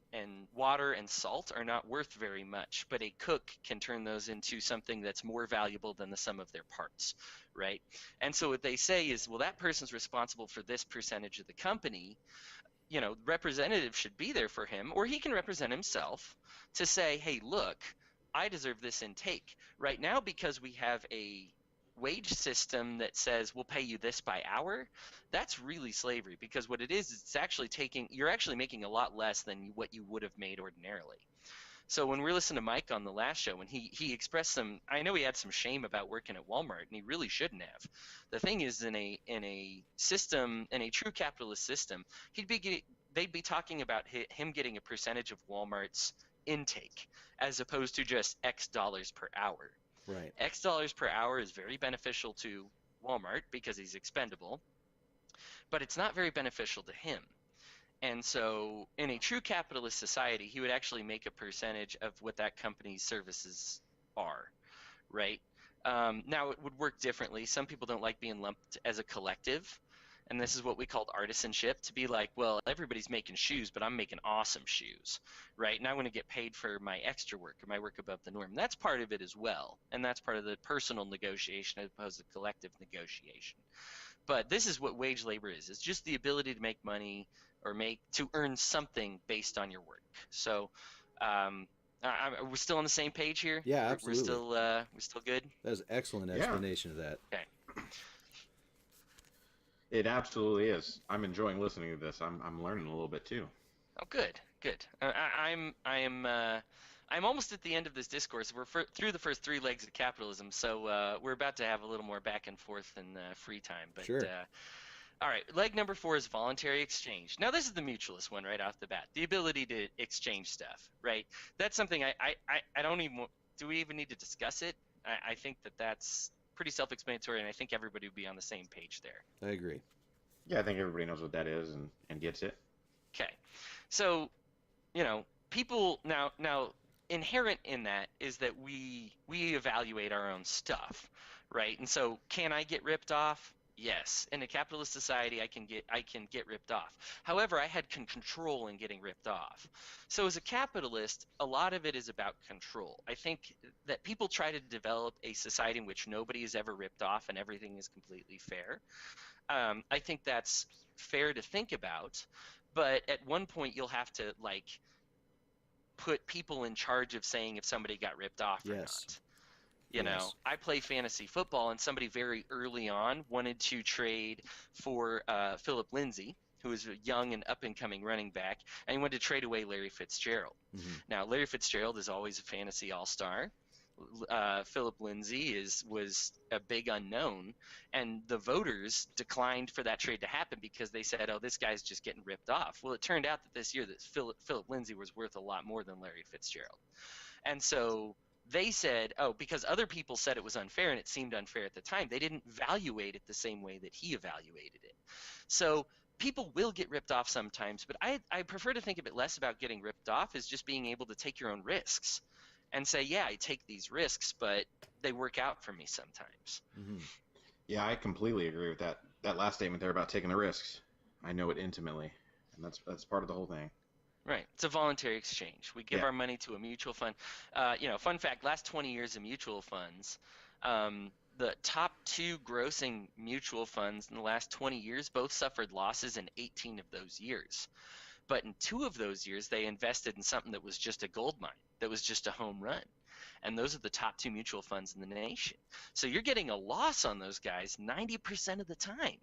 [SPEAKER 7] water and salt are not worth very much, but a cook can turn those into something that's more valuable than the sum of their parts, right? And so what they say is, well, that person's responsible for this percentage of the company. Representative should be there for him, or he can represent himself to say, hey, look, I deserve this intake. Right now, because we have a wage system that says we'll pay you this by hour, that's really slavery, because what it is, it's actually you're actually making a lot less than what you would have made ordinarily. So when we were listening to Mike on the last show, when he expressed I know he had some shame about working at Walmart, and he really shouldn't have. The thing is, in a system, in a true capitalist system, they'd be talking about him getting a percentage of Walmart's intake, as opposed to just X dollars per hour.
[SPEAKER 5] Right.
[SPEAKER 7] X dollars per hour is very beneficial to Walmart because he's expendable, but it's not very beneficial to him. And so in a true capitalist society, he would actually make a percentage of what that company's services are, right? Now, it would work differently. Some people don't like being lumped as a collective, and this is what we called artisanship, to be like, well, everybody's making shoes, but I'm making awesome shoes, right? And I want to get paid for my extra work or my work above the norm. And that's part of it as well, and that's part of the personal negotiation as opposed to collective negotiation. But this is what wage labor is. It's just the ability to make money or to earn something based on your work. So we're still on the same page here?
[SPEAKER 5] Yeah, absolutely.
[SPEAKER 7] We're still good?
[SPEAKER 5] That was an excellent explanation of that.
[SPEAKER 7] Okay.
[SPEAKER 6] It absolutely is. I'm enjoying listening to this. I'm learning a little bit too.
[SPEAKER 7] Oh, good. I'm almost at the end of this discourse. We're through the first 3 legs of capitalism, so we're about to have a little more back and forth in free time. But
[SPEAKER 5] sure.
[SPEAKER 7] All right, leg number 4 is voluntary exchange. Now, this is the mutualist one right off the bat. The ability to exchange stuff, right? That's something I don't even. Do we even need to discuss it? I think that's pretty self-explanatory, and I think everybody would be on the same page there.
[SPEAKER 5] I agree.
[SPEAKER 6] Yeah, I think everybody knows what that is and gets it.
[SPEAKER 7] Okay, so people now inherent in that is that we evaluate our own stuff, right? And so, can I get ripped off? Yes. In a capitalist society, I can get ripped off. However, I had control in getting ripped off. So as a capitalist, a lot of it is about control. I think that people try to develop a society in which nobody is ever ripped off and everything is completely fair. I think that's fair to think about, but at one point you'll have to put people in charge of saying if somebody got ripped off or not. I play fantasy football, and somebody very early on wanted to trade for Philip Lindsay, who is a young and up-and-coming running back, and he wanted to trade away Larry Fitzgerald.
[SPEAKER 5] Mm-hmm.
[SPEAKER 7] Now, Larry Fitzgerald is always a fantasy all-star. Philip Lindsay was a big unknown, and the voters declined for that trade to happen because they said, oh, this guy's just getting ripped off. Well, it turned out that this year that Philip Lindsay was worth a lot more than Larry Fitzgerald. And so they said, oh, because other people said it was unfair and it seemed unfair at the time, they didn't evaluate it the same way that he evaluated it. So people will get ripped off sometimes, but I prefer to think of it less about getting ripped off as just being able to take your own risks and say, yeah, I take these risks, but they work out for me sometimes.
[SPEAKER 6] Yeah, I completely agree with that last statement there about taking the risks. I know it intimately, and that's part of the whole thing.
[SPEAKER 7] Right. It's a voluntary exchange. We give
[SPEAKER 6] Yeah.
[SPEAKER 7] our money to a mutual fund. Fun fact, last 20 years of mutual funds, the top 2 grossing mutual funds in the last 20 years both suffered losses in 18 of those years. But in 2 of those years, they invested in something that was just a gold mine, that was just a home run. And those are the top 2 mutual funds in the nation. So you're getting a loss on those guys 90% of the time.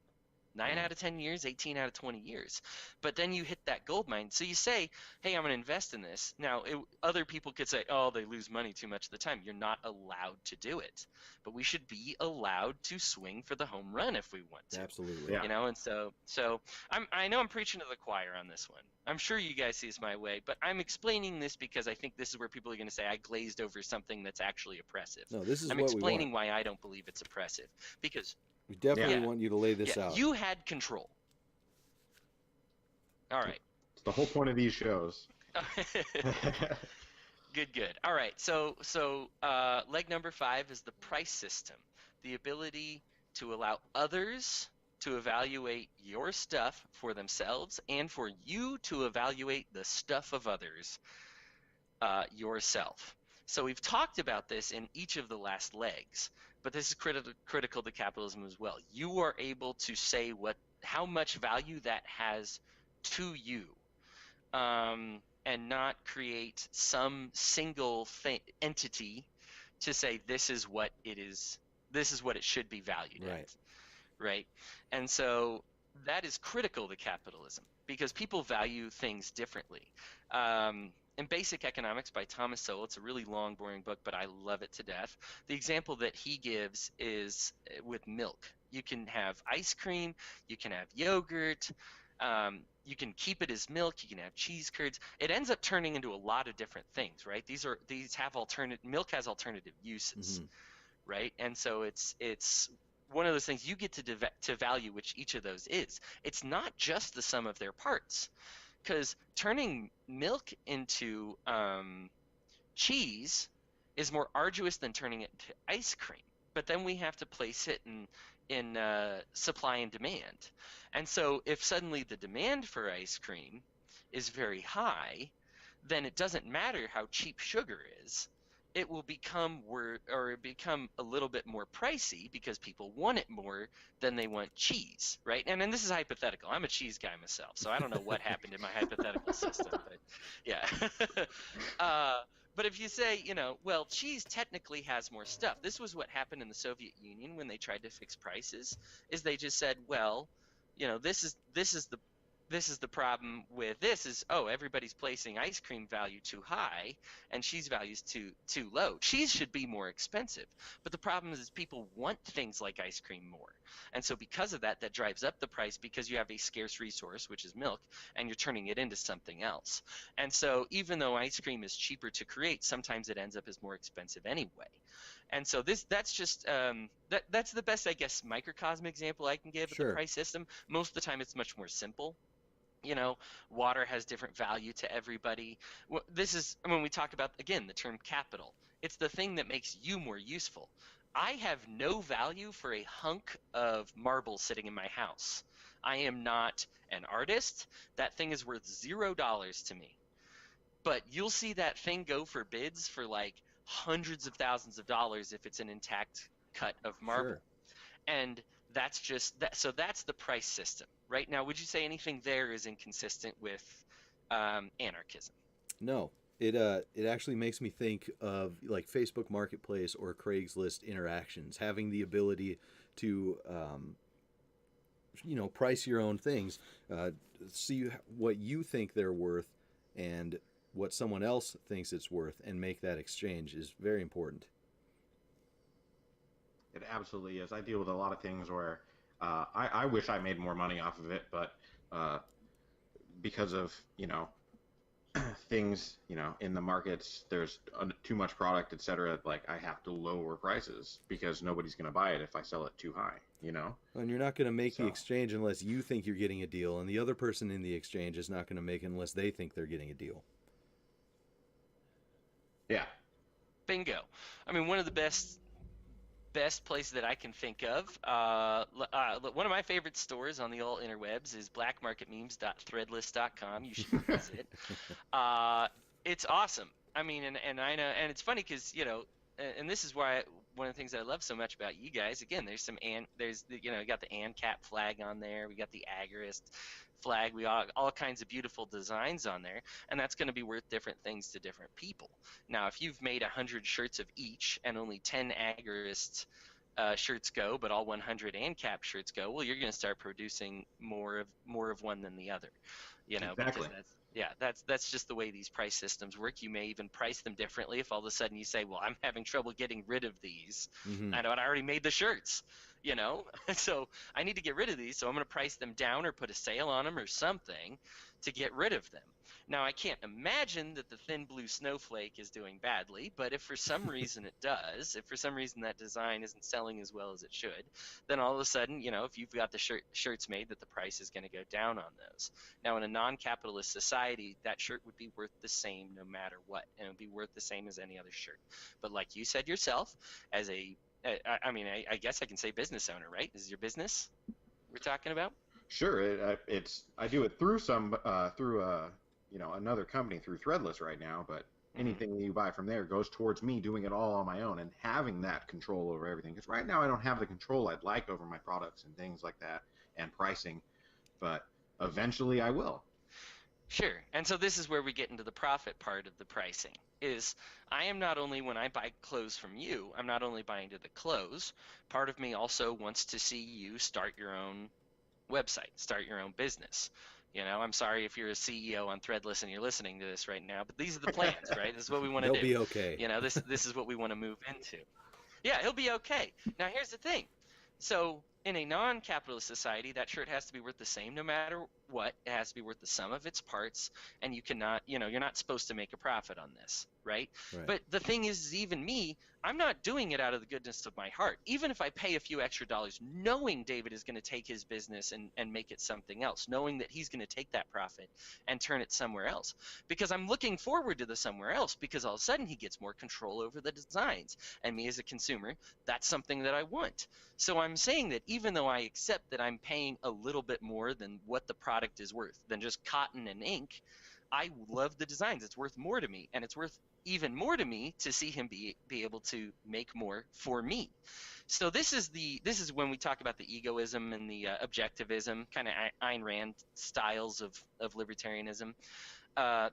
[SPEAKER 7] 9 out of 10 years, 18 out of 20 years. But then you hit that gold mine. So you say, hey, I'm going to invest in this. Now, other people could say, oh, they lose money too much of the time. You're not allowed to do it. But we should be allowed to swing for the home run if we want to.
[SPEAKER 5] Absolutely.
[SPEAKER 6] Yeah.
[SPEAKER 7] You know, and so I know I'm preaching to the choir on this one. I'm sure you guys see this my way, but I'm explaining this because I think this is where people are going to say I glazed over something that's actually oppressive.
[SPEAKER 5] No, this is
[SPEAKER 7] I'm
[SPEAKER 5] what we
[SPEAKER 7] explaining
[SPEAKER 5] want.
[SPEAKER 7] why I don't believe it's oppressive. Because
[SPEAKER 5] We definitely
[SPEAKER 7] Yeah.
[SPEAKER 5] want you to lay this out.
[SPEAKER 7] you had control. All right.
[SPEAKER 6] It's the whole point of these shows.
[SPEAKER 7] Good. All right. So leg number 5 is the price system, the ability to allow others to evaluate your stuff for themselves and for you to evaluate the stuff of others yourself. So we've talked about this in each of the last legs, but this is critical to capitalism as well. You are able to say how much value that has to you. And not create some single entity to say this is what it is, this is what it should be valued at, right? And so that is critical to capitalism because people value things differently. In Basic Economics by Thomas Sowell, it's a really long, boring book, but I love it to death. The example that he gives is with milk. You can have ice cream, you can have yogurt, you can keep it as milk, you can have cheese curds. It ends up turning into a lot of different things, right? Milk has alternative uses, right? And so it's one of those things you get to value which each of those is. It's not just the sum of their parts, because turning milk into cheese is more arduous than turning it into ice cream. But then we have to place it in supply and demand. And so if suddenly the demand for ice cream is very high, then it doesn't matter how cheap sugar is. It will become a little bit more pricey because people want it more than they want cheese, right? And then this is hypothetical. I'm a cheese guy myself, so I don't know what happened in my hypothetical system, but yeah. But if you say, well, cheese technically has more stuff. This was what happened in the Soviet Union when they tried to fix prices, is they just said, well, this is the problem with this is, everybody's placing ice cream value too high and cheese value's too low. Cheese should be more expensive. But the problem is people want things like ice cream more. And so because of that drives up the price because you have a scarce resource, which is milk, and you're turning it into something else. And so even though ice cream is cheaper to create, sometimes it ends up as more expensive anyway. And so that's just that's the best, I guess, microcosm example I can give of the price system. Most of the time it's much more simple. Water has different value to everybody. This is when we talk about, again, the term capital. It's the thing that makes you more useful. I have no value for a hunk of marble sitting in my house. I am not an artist. That thing is worth $0 to me. But you'll see that thing go for bids for like hundreds of thousands of dollars if it's an intact cut of marble. And that's just that. So that's the price system. Right now, would you say anything there is inconsistent with anarchism?
[SPEAKER 5] No, it actually makes me think of like Facebook Marketplace or Craigslist interactions, having the ability to price your own things, see what you think they're worth and what someone else thinks it's worth, and make that exchange is very important.
[SPEAKER 6] It absolutely is. I deal with a lot of things where I wish I made more money off of it, but because of, things, in the markets, there's too much product, etc. Like I have to lower prices because nobody's going to buy it if I sell it too high,
[SPEAKER 5] And you're not going to make the
[SPEAKER 6] So,
[SPEAKER 5] exchange unless you think you're getting a deal, and the other person in the exchange is not going to make it unless they think they're getting a deal.
[SPEAKER 6] yeah.
[SPEAKER 7] Bingo. I mean, one of the best places that I can think of. One of my favorite stores on the old interwebs is blackmarketmemes.threadless.com. You should visit. It's awesome. I mean, and I know, and it's funny because and this is why one of the things that I love so much about you guys. Again, there's you got the ANCAP flag on there. We got the Agorist flag. We all kinds of beautiful designs on there, and that's going to be worth different things to different people. Now, if you've made 100 shirts of each and only 10 Agorist shirts go, but all 100 ANCAP shirts go, well, you're going to start producing more of one than the other,
[SPEAKER 6] Exactly.
[SPEAKER 7] because that's just the way these price systems work. You may even price them differently if all of a sudden you say, well, I'm having trouble getting rid of these.
[SPEAKER 5] Mm-hmm.
[SPEAKER 7] I already made the shirts, so I need to get rid of these, so I'm going to price them down or put a sale on them or something to get rid of them. Now, I can't imagine that the thin blue snowflake is doing badly, but if for some reason it does, if for some reason that design isn't selling as well as it should, then all of a sudden, if you've got the shirts made, that the price is going to go down on those. Now, in a non-capitalist society, that shirt would be worth the same no matter what, and it would be worth the same as any other shirt. But like you said yourself, as I guess I can say business owner, right? This is your business we're talking about?
[SPEAKER 6] Sure. I do it through another company, through Threadless right now, but anything you buy from there goes towards me doing it all on my own and having that control over everything. Because right now I don't have the control I'd like over my products and things like that and pricing, but eventually I will.
[SPEAKER 7] Sure. And so this is where we get into the profit part of the pricing. Is I am not only, when I buy clothes from you, I'm not only buying to the clothes. Part of me also wants to see you start your own website, start your own business. I'm sorry if you're a CEO on Threadless and you're listening to this right now, but these are the plans, right? This is what we want to do.
[SPEAKER 5] They'll be okay.
[SPEAKER 7] This is what we want to move into. Yeah, he'll be okay. Now, here's the thing. So in a non-capitalist society, that shirt has to be worth the same no matter what. It has to be worth the sum of its parts, and you cannot, you're not supposed to make a profit on this, right? But the thing is, even me, I'm not doing it out of the goodness of my heart. Even if I pay a few extra dollars, knowing David is going to take his business and make it something else, knowing that he's going to take that profit and turn it somewhere else, because I'm looking forward to the somewhere else, because all of a sudden he gets more control over the designs, and me as a consumer, that's something that I want. So I'm saying that even though I accept that I'm paying a little bit more than what the product is worth, than just cotton and ink, I love the designs. It's worth more to me, and it's worth even more to me to see him be able to make more for me. So this is when we talk about the egoism and the objectivism, kind of Ayn Rand styles of libertarianism.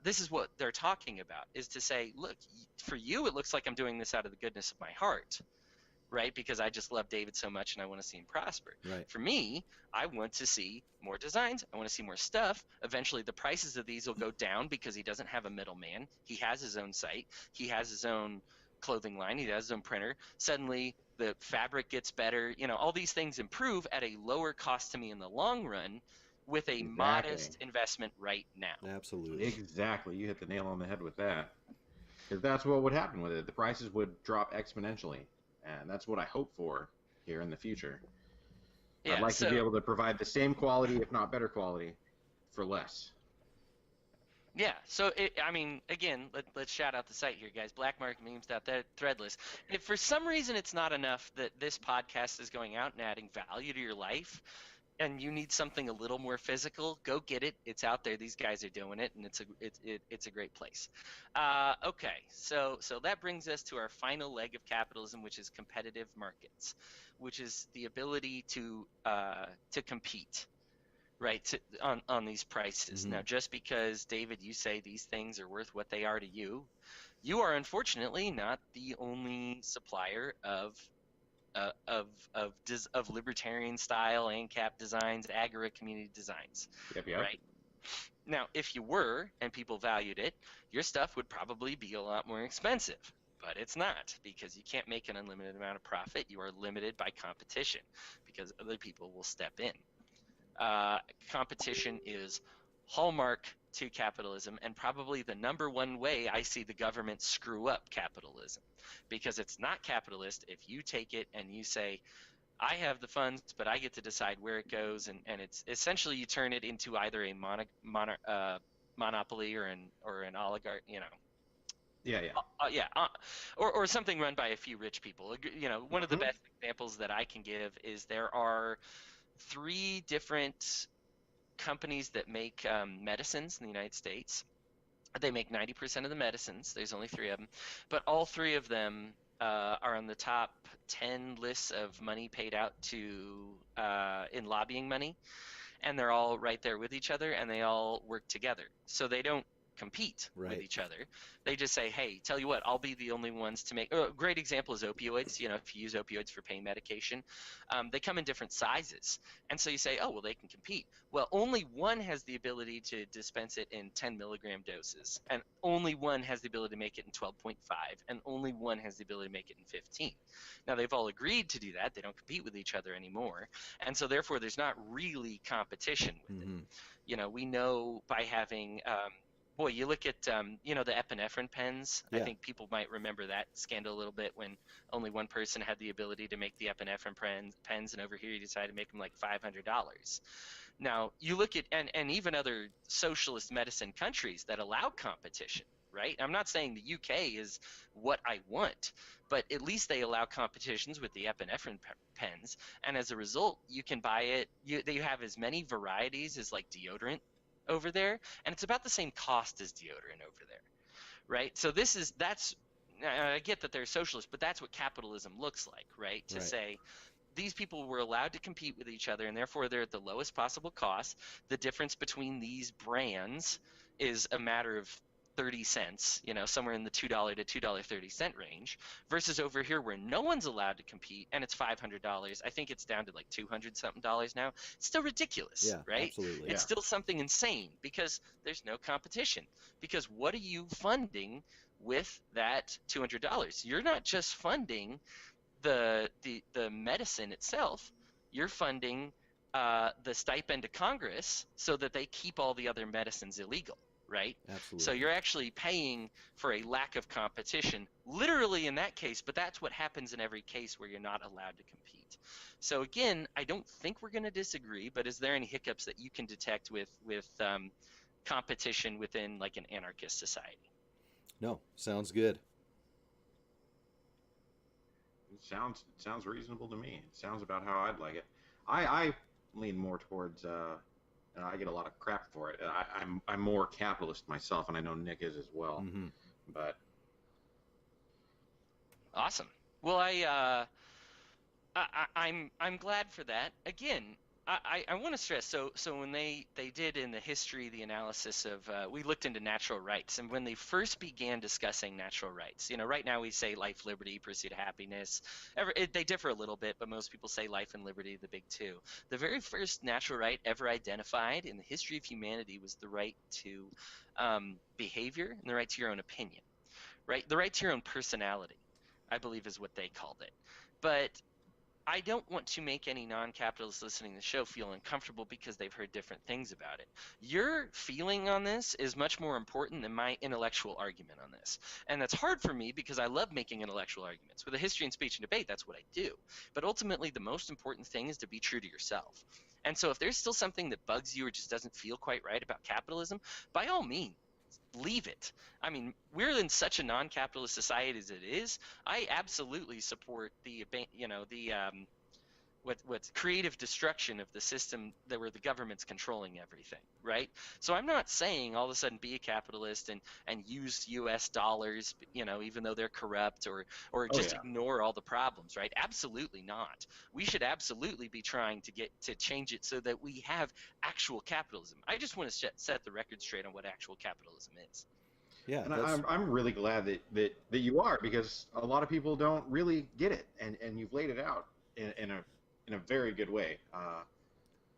[SPEAKER 7] This is what they're talking about, is to say, look, for you, it looks like I'm doing this out of the goodness of my heart, right? Because I just love David so much and I want to see him prosper.
[SPEAKER 5] Right.
[SPEAKER 7] For me, I want to see more designs. I want to see more stuff. Eventually, the prices of these will go down because he doesn't have a middleman. He has his own site. He has his own clothing line. He has his own printer. Suddenly, the fabric gets better. All these things improve at a lower cost to me in the long run with a modest investment right now.
[SPEAKER 5] Absolutely.
[SPEAKER 6] Exactly. You hit the nail on the head with that. Because that's what would happen with it. The prices would drop exponentially. And that's what I hope for here in the future.
[SPEAKER 7] Yeah,
[SPEAKER 6] I'd like to be able to provide the same quality, if not better quality, for less.
[SPEAKER 7] Yeah, so again, let's shout out the site here, guys. Blackmarketmemes.threadless. If for some reason it's not enough that this podcast is going out and adding value to your life, and you need something a little more physical, go get it. It's out there. These guys are doing it, and it's a great place. Okay, so that brings us to our final leg of capitalism, which is competitive markets, which is the ability to compete, right, on these prices.
[SPEAKER 5] Mm-hmm.
[SPEAKER 7] Now, just because, David, you say these things are worth what they are to you, you are unfortunately not the only supplier of libertarian style ANCAP designs, Agora community designs.
[SPEAKER 6] Yep.
[SPEAKER 7] Right. Now, if you were and people valued it, your stuff would probably be a lot more expensive. But it's not, because you can't make an unlimited amount of profit. You are limited by competition because other people will step in. Competition is hallmark to capitalism, and probably the number one way I see the government screw up capitalism, because it's not capitalist if you take it and you say, I have the funds, but I get to decide where it goes, and it's essentially you turn it into either a monopoly or an oligarch,
[SPEAKER 6] Yeah, yeah.
[SPEAKER 7] or something run by a few rich people. One of the best examples that I can give is there are 3 different companies that make medicines in the United States. They make 90% of the medicines. There's only 3 of them, but all 3 of them are on the top 10 lists of money paid out to in lobbying money, and they're all right there with each other, and they all work together. So they don't compete with each other. They just say, hey, tell you what, I'll be the only ones to make. A great example is opioids. If you use opioids for pain medication, they come in different sizes. And so you say, oh, well, they can compete. Well, only one has the ability to dispense it in 10 milligram doses, and only one has the ability to make it in 12.5, and only one has the ability to make it in 15. Now, they've all agreed to do that. They don't compete with each other anymore. And so therefore, there's not really competition with it. We know by having you look at the epinephrine pens. I think people might remember that scandal a little bit, when only one person had the ability to make the epinephrine pens, and over here you decided to make them like $500. Now you look at and even other socialist medicine countries that allow competition, right? I'm not saying the UK is what I want, but at least they allow competitions with the epinephrine pens, and as a result, you can buy it. You have as many varieties as like deodorant over there, and it's about the same cost as deodorant over there, right? So I get that they're socialists, but that's what capitalism looks like, right? To say these people were allowed to compete with each other, and therefore they're at the lowest possible cost. The difference between these brands is a matter of 30 cents, somewhere in the $2 to $2.30 range, versus over here where no one's allowed to compete and it's $500. I think it's down to like $200 something now. It's still ridiculous, right?
[SPEAKER 1] Absolutely.
[SPEAKER 7] It's still something insane because there's no competition. Because what are you funding with that $200? You're not just funding the medicine itself. You're funding the stipend to Congress so that they keep all the other medicines illegal. Right?
[SPEAKER 1] Absolutely.
[SPEAKER 7] So you're actually paying for a lack of competition, literally in that case, but that's what happens in every case where you're not allowed to compete. So again, I don't think we're going to disagree, but is there any hiccups that you can detect with competition within like an anarchist society?
[SPEAKER 1] No, sounds good.
[SPEAKER 6] It sounds reasonable to me. It sounds about how I'd like it. I lean more towards I get a lot of crap for it. I'm more capitalist myself, and I know Nick is as well. But
[SPEAKER 7] awesome. Well, I'm glad for that. Again, I want to stress. So when they did in the history the analysis of we looked into natural rights, and when they first began discussing natural rights, right now we say life, liberty, pursuit of happiness. They differ a little bit, but most people say life and liberty, the big two. The very first natural right ever identified in the history of humanity was the right to behavior and the right to your own opinion, right? The right to your own personality, I believe, is what they called it. But I don't want to make any non-capitalists listening to the show feel uncomfortable because they've heard different things about it. Your feeling on this is much more important than my intellectual argument on this. And that's hard for me because I love making intellectual arguments. With a history and speech and debate, that's what I do. But ultimately, the most important thing is to be true to yourself. And so if there's still something that bugs you or just doesn't feel quite right about capitalism, by all means, leave it. I mean, we're in such a non-capitalist society as it is. I absolutely support what's creative destruction of the system where the government's controlling everything, right? So I'm not saying all of a sudden be a capitalist and use U.S. dollars, even though they're corrupt, or just ignore all the problems, right? Absolutely not. We should absolutely be trying to change it so that we have actual capitalism. I just want to set the record straight on what actual capitalism is.
[SPEAKER 1] Yeah,
[SPEAKER 6] and I'm really glad that you are, because a lot of people don't really get it, and you've laid it out in a very good way.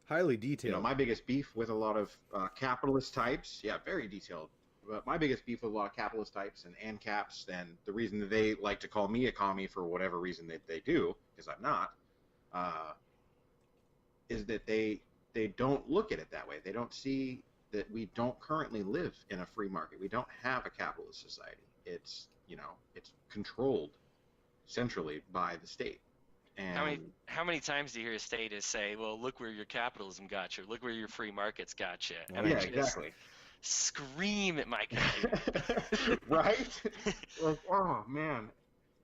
[SPEAKER 1] Highly detailed.
[SPEAKER 6] My biggest beef with a lot of capitalist types, very detailed. But my biggest beef with a lot of capitalist types and ANCAPs, and the reason that they like to call me a commie for whatever reason that they do, because I'm not, is that they don't look at it that way. They don't see that we don't currently live in a free market. We don't have a capitalist society. It's, it's controlled centrally by the state. And
[SPEAKER 7] how many times do you hear statists say, "Well, look where your capitalism got you. Look where your free markets got you." And
[SPEAKER 6] yeah,
[SPEAKER 7] I just
[SPEAKER 6] exactly.
[SPEAKER 7] scream at my computer.
[SPEAKER 6] Right? Like, oh man.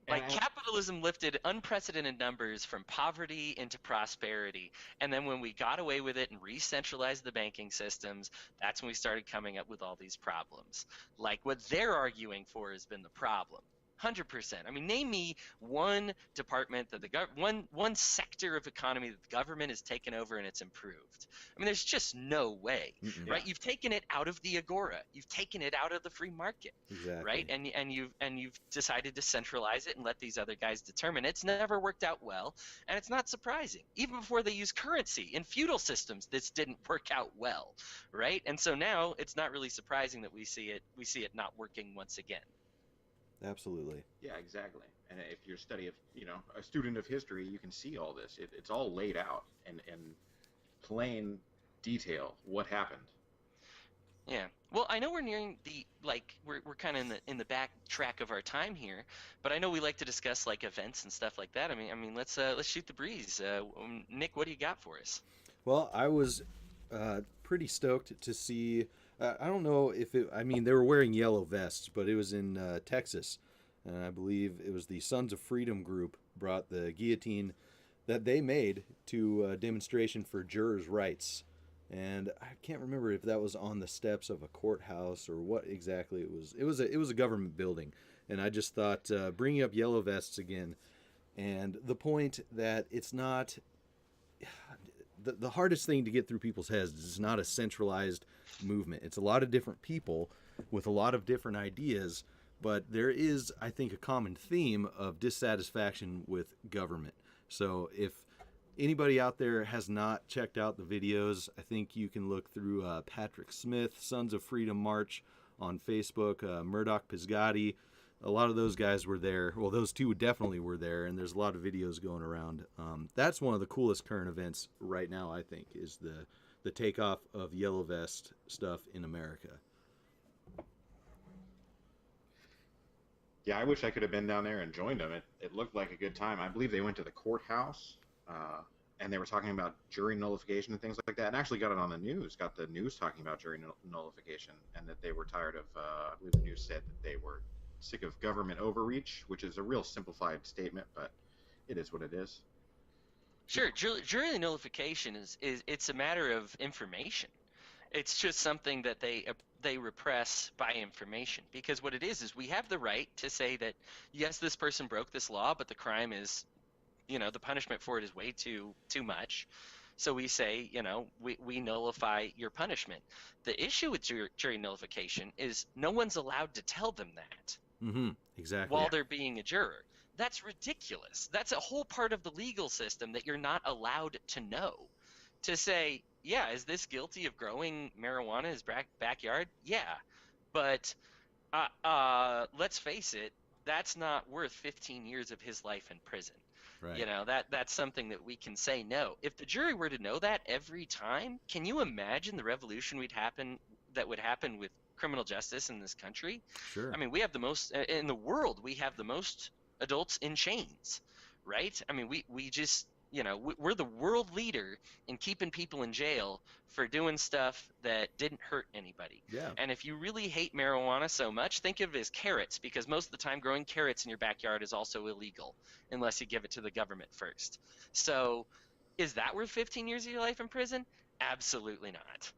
[SPEAKER 7] Like, capitalism lifted unprecedented numbers from poverty into prosperity. And then when we got away with it and re-centralized the banking systems, that's when we started coming up with all these problems. Like, what they're arguing for has been the problem. 100%. I mean, name me one department that one sector of economy that the government has taken over and it's improved. I mean, there's just no way, right? You've taken it out of the agora. You've taken it out of the free market, right? And you've decided to centralize it and let these other guys determine it. It's never worked out well, and it's not surprising. Even before they used currency in feudal systems, this didn't work out well, right? And so now it's not really surprising that we see it not working once again.
[SPEAKER 1] Absolutely.
[SPEAKER 6] Yeah, exactly. And if you're a student of history, you can see all this. It's all laid out in plain detail what happened.
[SPEAKER 7] Yeah. Well, I know we're nearing we're kind of in the back track of our time here, but I know we like to discuss like events and stuff like that. I mean, let's shoot the breeze. Nick, what do you got for us?
[SPEAKER 1] Well, I was pretty stoked to see. I don't know if they were wearing yellow vests, but it was in Texas. And I believe it was the Sons of Freedom group brought the guillotine that they made to a demonstration for jurors' rights. And I can't remember if that was on the steps of a courthouse or what exactly it was. It was a government building. And I just thought, bringing up yellow vests again, and the point that it's not... The hardest thing to get through people's heads is it's not a centralized movement. It's a lot of different people with a lot of different ideas, but there is, I think, a common theme of dissatisfaction with government. So if anybody out there has not checked out the videos, I think you can look through Patrick Smith, Sons of Freedom March on Facebook, Murdoch Pisgatti. A lot of those guys were there. Well, those two definitely were there, and there's a lot of videos going around. That's one of the coolest current events right now, I think, is the takeoff of yellow vest stuff in America.
[SPEAKER 6] Yeah, I wish I could have been down there and joined them. It looked like a good time. I believe they went to the courthouse, and they were talking about jury nullification and things like that, and actually got it on the news, got the news talking about jury nullification, and that they were tired of, I believe the news said that they were sick of government overreach, which is a real simplified statement, but it is what it is.
[SPEAKER 7] Sure, jury nullification is it's a matter of information. It's just something that they repress by information, because what it is we have the right to say that yes, this person broke this law, but the crime is, the punishment for it is way too much. So we say, we nullify your punishment. The issue with jury nullification is no one's allowed to tell them that.
[SPEAKER 1] Mm-hmm. Exactly.
[SPEAKER 7] While they're being a juror. That's ridiculous. That's a whole part of the legal system that you're not allowed to know. To say, yeah, is this guilty of growing marijuana in his backyard? Yeah. But let's face it, that's not worth 15 years of his life in prison.
[SPEAKER 1] Right.
[SPEAKER 7] That's something that we can say no. If the jury were to know that every time, can you imagine the revolution that would happen with criminal justice in this country?
[SPEAKER 1] Sure.
[SPEAKER 7] I mean, we have the most in the world. We have the most adults in chains, right? I mean, we just, we're the world leader in keeping people in jail for doing stuff that didn't hurt anybody.
[SPEAKER 1] Yeah.
[SPEAKER 7] And if you really hate marijuana so much, think of it as carrots, because most of the time growing carrots in your backyard is also illegal unless you give it to the government first. So is that worth 15 years of your life in prison? Absolutely not.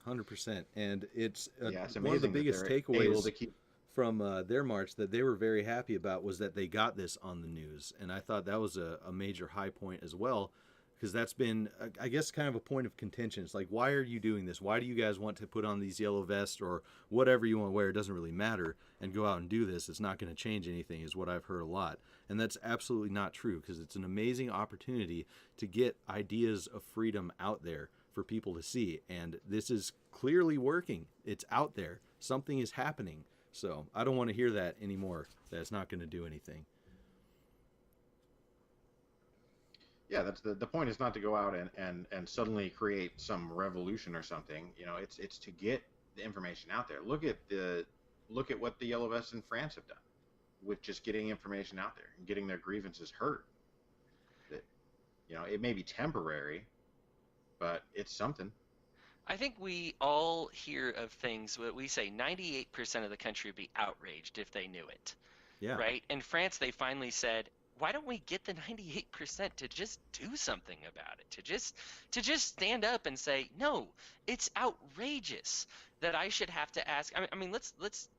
[SPEAKER 1] 100%. And it's
[SPEAKER 6] it's
[SPEAKER 1] one of the biggest takeaways
[SPEAKER 6] keep...
[SPEAKER 1] from their march that they were very happy about was that they got this on the news. And I thought that was a major high point as well, because that's been, I guess, kind of a point of contention. It's like, why are you doing this? Why do you guys want to put on these yellow vests or whatever you want to wear? It doesn't really matter, and go out and do this. It's not going to change anything, is what I've heard a lot. And that's absolutely not true, because it's an amazing opportunity to get ideas of freedom out there for people to see. And this is clearly working. It's out there. Something is happening. So I don't want to hear that anymore, that it's not going to do anything.
[SPEAKER 6] Yeah, that's the point is not to go out and suddenly create some revolution or something. You know, it's to get the information out there. Look at what the Yellow Vests in France have done with just getting information out there and getting their grievances heard. That, you know, it may be temporary, but it's something.
[SPEAKER 7] I think we all hear of things. What we say, 98% of the country would be outraged if they knew it.
[SPEAKER 1] Yeah.
[SPEAKER 7] Right? In France, they finally said, why don't we get the 98% to just do something about it? To just stand up and say, no, it's outrageous that I should have to ask. I mean, let's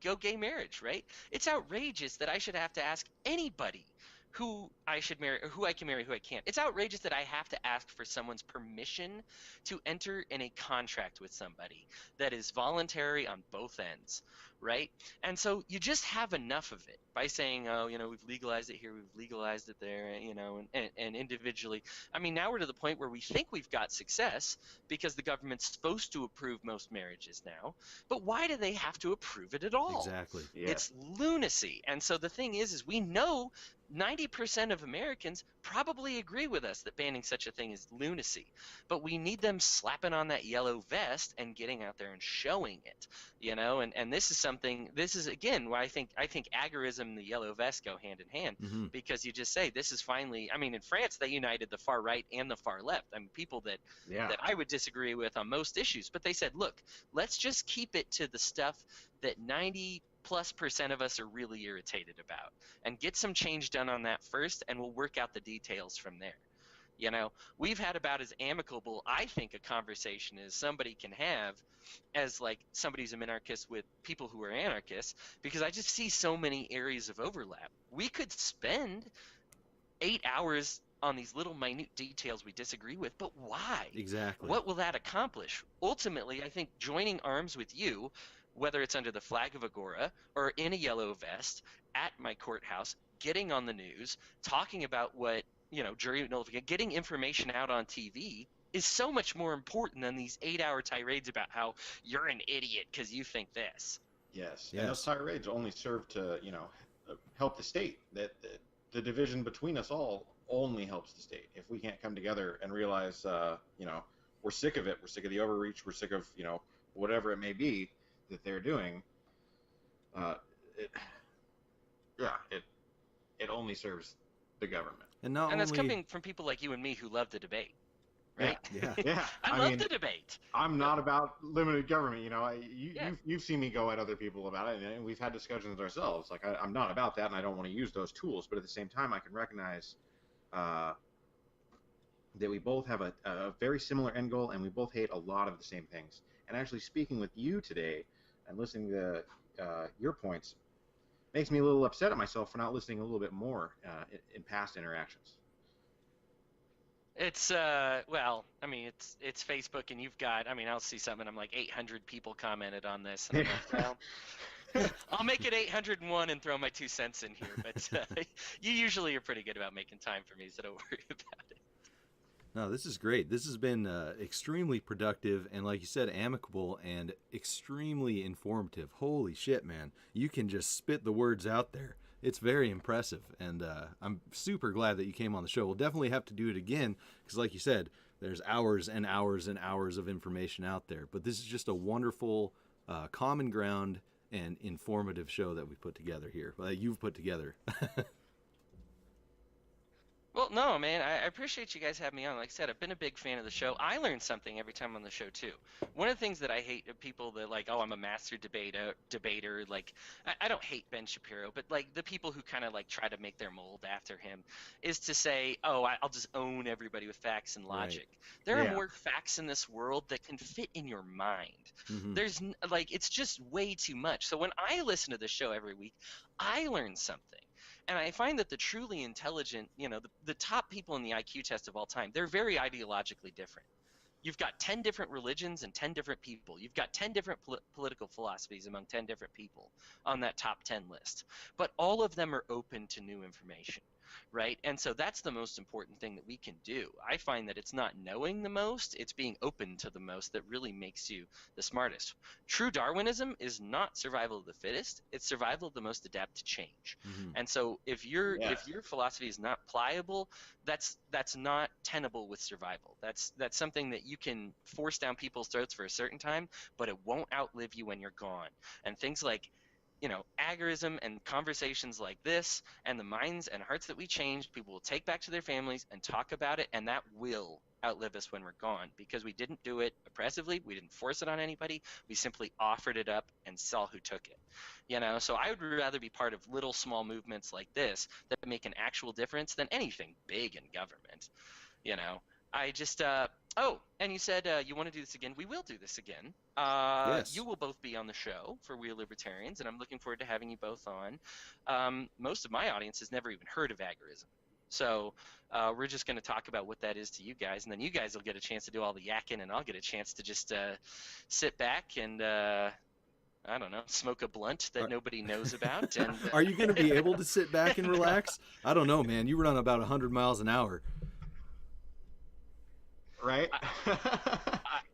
[SPEAKER 7] go gay marriage, right? It's outrageous that I should have to ask anybody who I should marry, or who I can marry, who I can't. It's outrageous that I have to ask for someone's permission to enter in a contract with somebody that is voluntary on both ends, right? And so you just have enough of it by saying, oh, you know, we've legalized it here, we've legalized it there, you know, and individually. I mean, now we're to the point where we think we've got success because the government's supposed to approve most marriages now, but why do they have to approve it at all?
[SPEAKER 1] Exactly.
[SPEAKER 6] Yeah.
[SPEAKER 7] It's lunacy. And so the thing is we know 90% of Americans probably agree with us that banning such a thing is lunacy, but we need them slapping on that yellow vest and getting out there and showing it, you know. And this is something. This is again why I think agorism and the yellow vest go hand in hand,
[SPEAKER 1] Mm-hmm.
[SPEAKER 7] because you just say this is finally. I mean, in France they united the far right and the far left. I mean, people that I would disagree with on most issues, but they said, look, let's just keep it to the stuff that 90+% of us are really irritated about, and get some change done on that first, and we'll work out the details from there. You know, we've had about as amicable, I think, a conversation as somebody can have as like somebody who's a minarchist with people who are anarchists, because I just see so many areas of overlap. We could spend 8 hours on these little minute details we disagree with, but why?
[SPEAKER 1] Exactly.
[SPEAKER 7] What will that accomplish? Ultimately, I think joining arms with you, whether it's under the flag of Agora or in a yellow vest at my courthouse, getting on the news, talking about what, you know, jury nullification, getting information out on TV is so much more important than these 8-hour tirades about how you're an idiot because you think this.
[SPEAKER 6] Yes.
[SPEAKER 1] Yes.
[SPEAKER 6] And those tirades only serve to, you know, help the state. That the division between us all only helps the state. If we can't come together and realize, you know, we're sick of it, we're sick of the overreach, we're sick of, you know, whatever it may be that they're doing, it only serves the government.
[SPEAKER 1] And
[SPEAKER 7] That's coming from people like you and me who love the debate, right?
[SPEAKER 1] Yeah.
[SPEAKER 6] Yeah.
[SPEAKER 7] I love the debate.
[SPEAKER 6] I'm not about limited government. You know, you've seen me go at other people about it, and we've had discussions ourselves. Like, I'm not about that, and I don't want to use those tools. But at the same time, I can recognize that we both have a very similar end goal, and we both hate a lot of the same things. And actually speaking with you today and listening to your points makes me a little upset at myself for not listening a little bit more in past interactions.
[SPEAKER 7] It's well, I mean, it's Facebook, and you've got, I mean, I'll see something, I'm like 800 people commented on this, and I'm like, well, I'll make it 801 and throw my 2 cents in here, but you usually are pretty good about making time for me, so don't worry about it.
[SPEAKER 1] No, this is great. This has been extremely productive and, like you said, amicable and extremely informative. Holy shit, man. You can just spit the words out there. It's very impressive, and I'm super glad that you came on the show. We'll definitely have to do it again because, like you said, there's hours and hours and hours of information out there. But this is just a wonderful common ground and informative show that we put together here. You've put together.
[SPEAKER 7] Well, no, man, I appreciate you guys having me on. Like I said, I've been a big fan of the show. I learn something every time on the show, too. One of the things that I hate are people that, like, oh, I'm a master debater. Like, I don't hate Ben Shapiro, but, like, the people who kind of, like, try to make their mold after him is to say, oh, I'll just own everybody with facts and logic. Right. There are more facts in this world that can fit in your mind. Mm-hmm. There's, like, it's just way too much. So when I listen to the show every week, I learn something. And I find that the truly intelligent, you know, the top people in the IQ test of all time, they're very ideologically different. You've got 10 different religions and 10 different people. You've got 10 different political philosophies among 10 different people on that top 10 list. But all of them are open to new information. right? And so that's the most important thing that we can do. I find that it's not knowing the most, it's being open to the most that really makes you the smartest. True Darwinism is not survival of the fittest, it's survival of the most adapt to change. And so if your philosophy is not pliable, that's not tenable with survival. That's something that you can force down people's throats for a certain time, but it won't outlive you when you're gone. And things like, you know, agorism and conversations like this and the minds and hearts that we change, people will take back to their families and talk about it, and that will outlive us when we're gone, because we didn't do it oppressively, we didn't force it on anybody, we simply offered it up and saw who took it. You know, so I would rather be part of little small movements like this that make an actual difference than anything big in government. You know, I just oh, and you said you want to do this again. We will do this again.
[SPEAKER 1] Yes.
[SPEAKER 7] You will both be on the show for We Are Libertarians, and I'm looking forward to having you both on. Most of my audience has never even heard of agorism. So we're just going to talk about what that is to you guys, and then you guys will get a chance to do all the yakking, and I'll get a chance to just sit back and, I don't know, smoke a blunt that nobody knows about. And
[SPEAKER 1] Are you going to be able to sit back and relax? I don't know, man. You run about 100 miles an hour.
[SPEAKER 6] Right?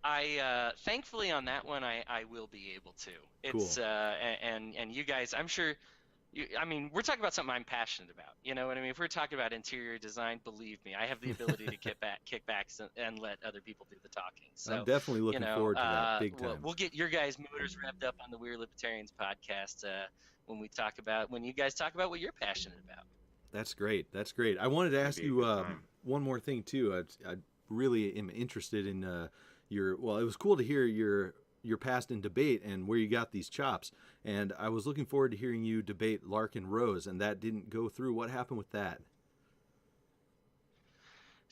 [SPEAKER 7] I thankfully on that one I will be able to. It's
[SPEAKER 1] Cool.
[SPEAKER 7] And you guys, I'm sure I mean, we're talking about something I'm passionate about. You know what I mean? If we're talking about interior design, believe me, I have the ability to kick back and let other people do the talking. So
[SPEAKER 1] I'm definitely looking forward to that big time.
[SPEAKER 7] We'll get your guys' motors revved up on the We're Libertarians podcast when you guys talk about what you're passionate about.
[SPEAKER 1] That's great. That's great. I wanted to ask you one more thing too. I really am interested in it was cool to hear your past in debate and where you got these chops. And I was looking forward to hearing you debate Larkin Rose, and that didn't go through. What happened with that?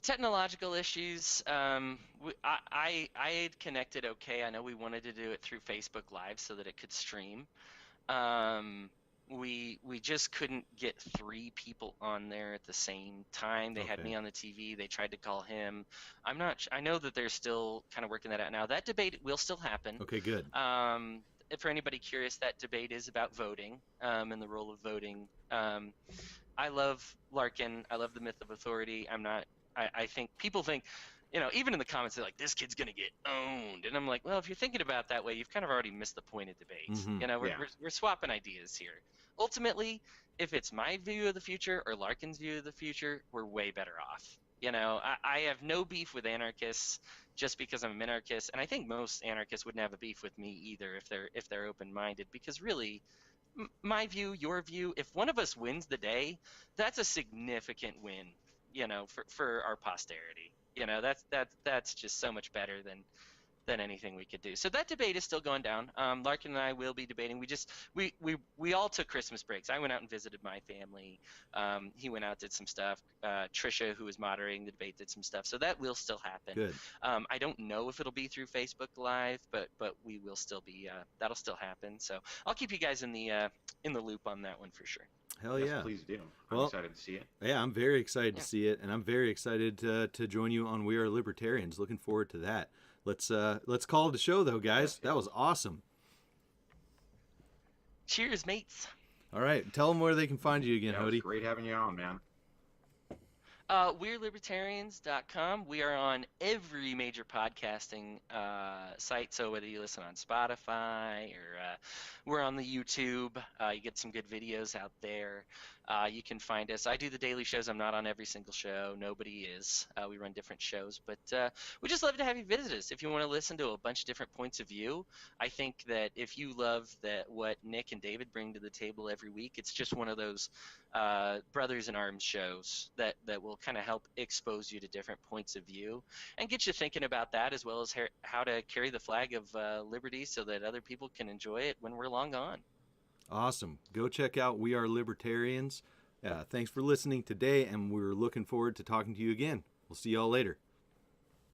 [SPEAKER 7] Technological issues. I had connected okay. I know we wanted to do it through Facebook Live so that it could stream. We just couldn't get 3 people on there at the same time. They had me on the TV. They tried to call him. I know that they're still kind of working that out now. That debate will still happen.
[SPEAKER 1] Okay, good.
[SPEAKER 7] For anybody curious, that debate is about voting and the role of voting. I love Larkin. I love the myth of authority. I think people think, you know, even in the comments, they're like, this kid's going to get owned. And I'm like, well, if you're thinking about that way, you've kind of already missed the point of debate.
[SPEAKER 1] Mm-hmm.
[SPEAKER 7] You know, we're swapping ideas here. Ultimately, if it's my view of the future or Larkin's view of the future, we're way better off. You know, I have no beef with anarchists just because I'm an anarchist. And I think most anarchists wouldn't have a beef with me either if they're open-minded, because really, my view, your view, if one of us wins the day, that's a significant win, you know, for our posterity. You know, that's just so much better than anything we could do. So that debate is still going down. Larkin and I will be debating. We all took Christmas breaks. I went out and visited my family. He went out, did some stuff. Trisha, who was moderating the debate, did some stuff. So that will still happen.
[SPEAKER 1] Good.
[SPEAKER 7] I don't know if it'll be through Facebook Live, but we will still be. That'll still happen. So I'll keep you guys in the loop on that one for sure.
[SPEAKER 1] Hell
[SPEAKER 6] Yes,
[SPEAKER 1] yeah.
[SPEAKER 6] please do. I'm excited to see it.
[SPEAKER 1] Yeah, I'm very excited to see it, and I'm very excited to join you on We Are Libertarians. Looking forward to that. Let's call it a show, though, guys. That was awesome.
[SPEAKER 7] Cheers, mates.
[SPEAKER 1] All right, tell them where they can find you again,
[SPEAKER 6] Yeah, it was
[SPEAKER 1] Hodey.
[SPEAKER 6] great having you on, man.
[SPEAKER 7] We'reLibertarians.com. We are on every major podcasting site. So whether you listen on Spotify or we're on the YouTube, you get some good videos out there. You can find us. I do the daily shows. I'm not on every single show. Nobody is. We run different shows. But we just love to have you visit us. If you want to listen to a bunch of different points of view, I think that if you love what Nick and David bring to the table every week, it's just one of those brothers in arms shows that will kind of help expose you to different points of view and get you thinking about that, as well as how to carry the flag of liberty so that other people can enjoy it when we're long gone.
[SPEAKER 1] Awesome. Go check out We Are Libertarians. Thanks for listening today, and we're looking forward to talking to you again. We'll see y'all later.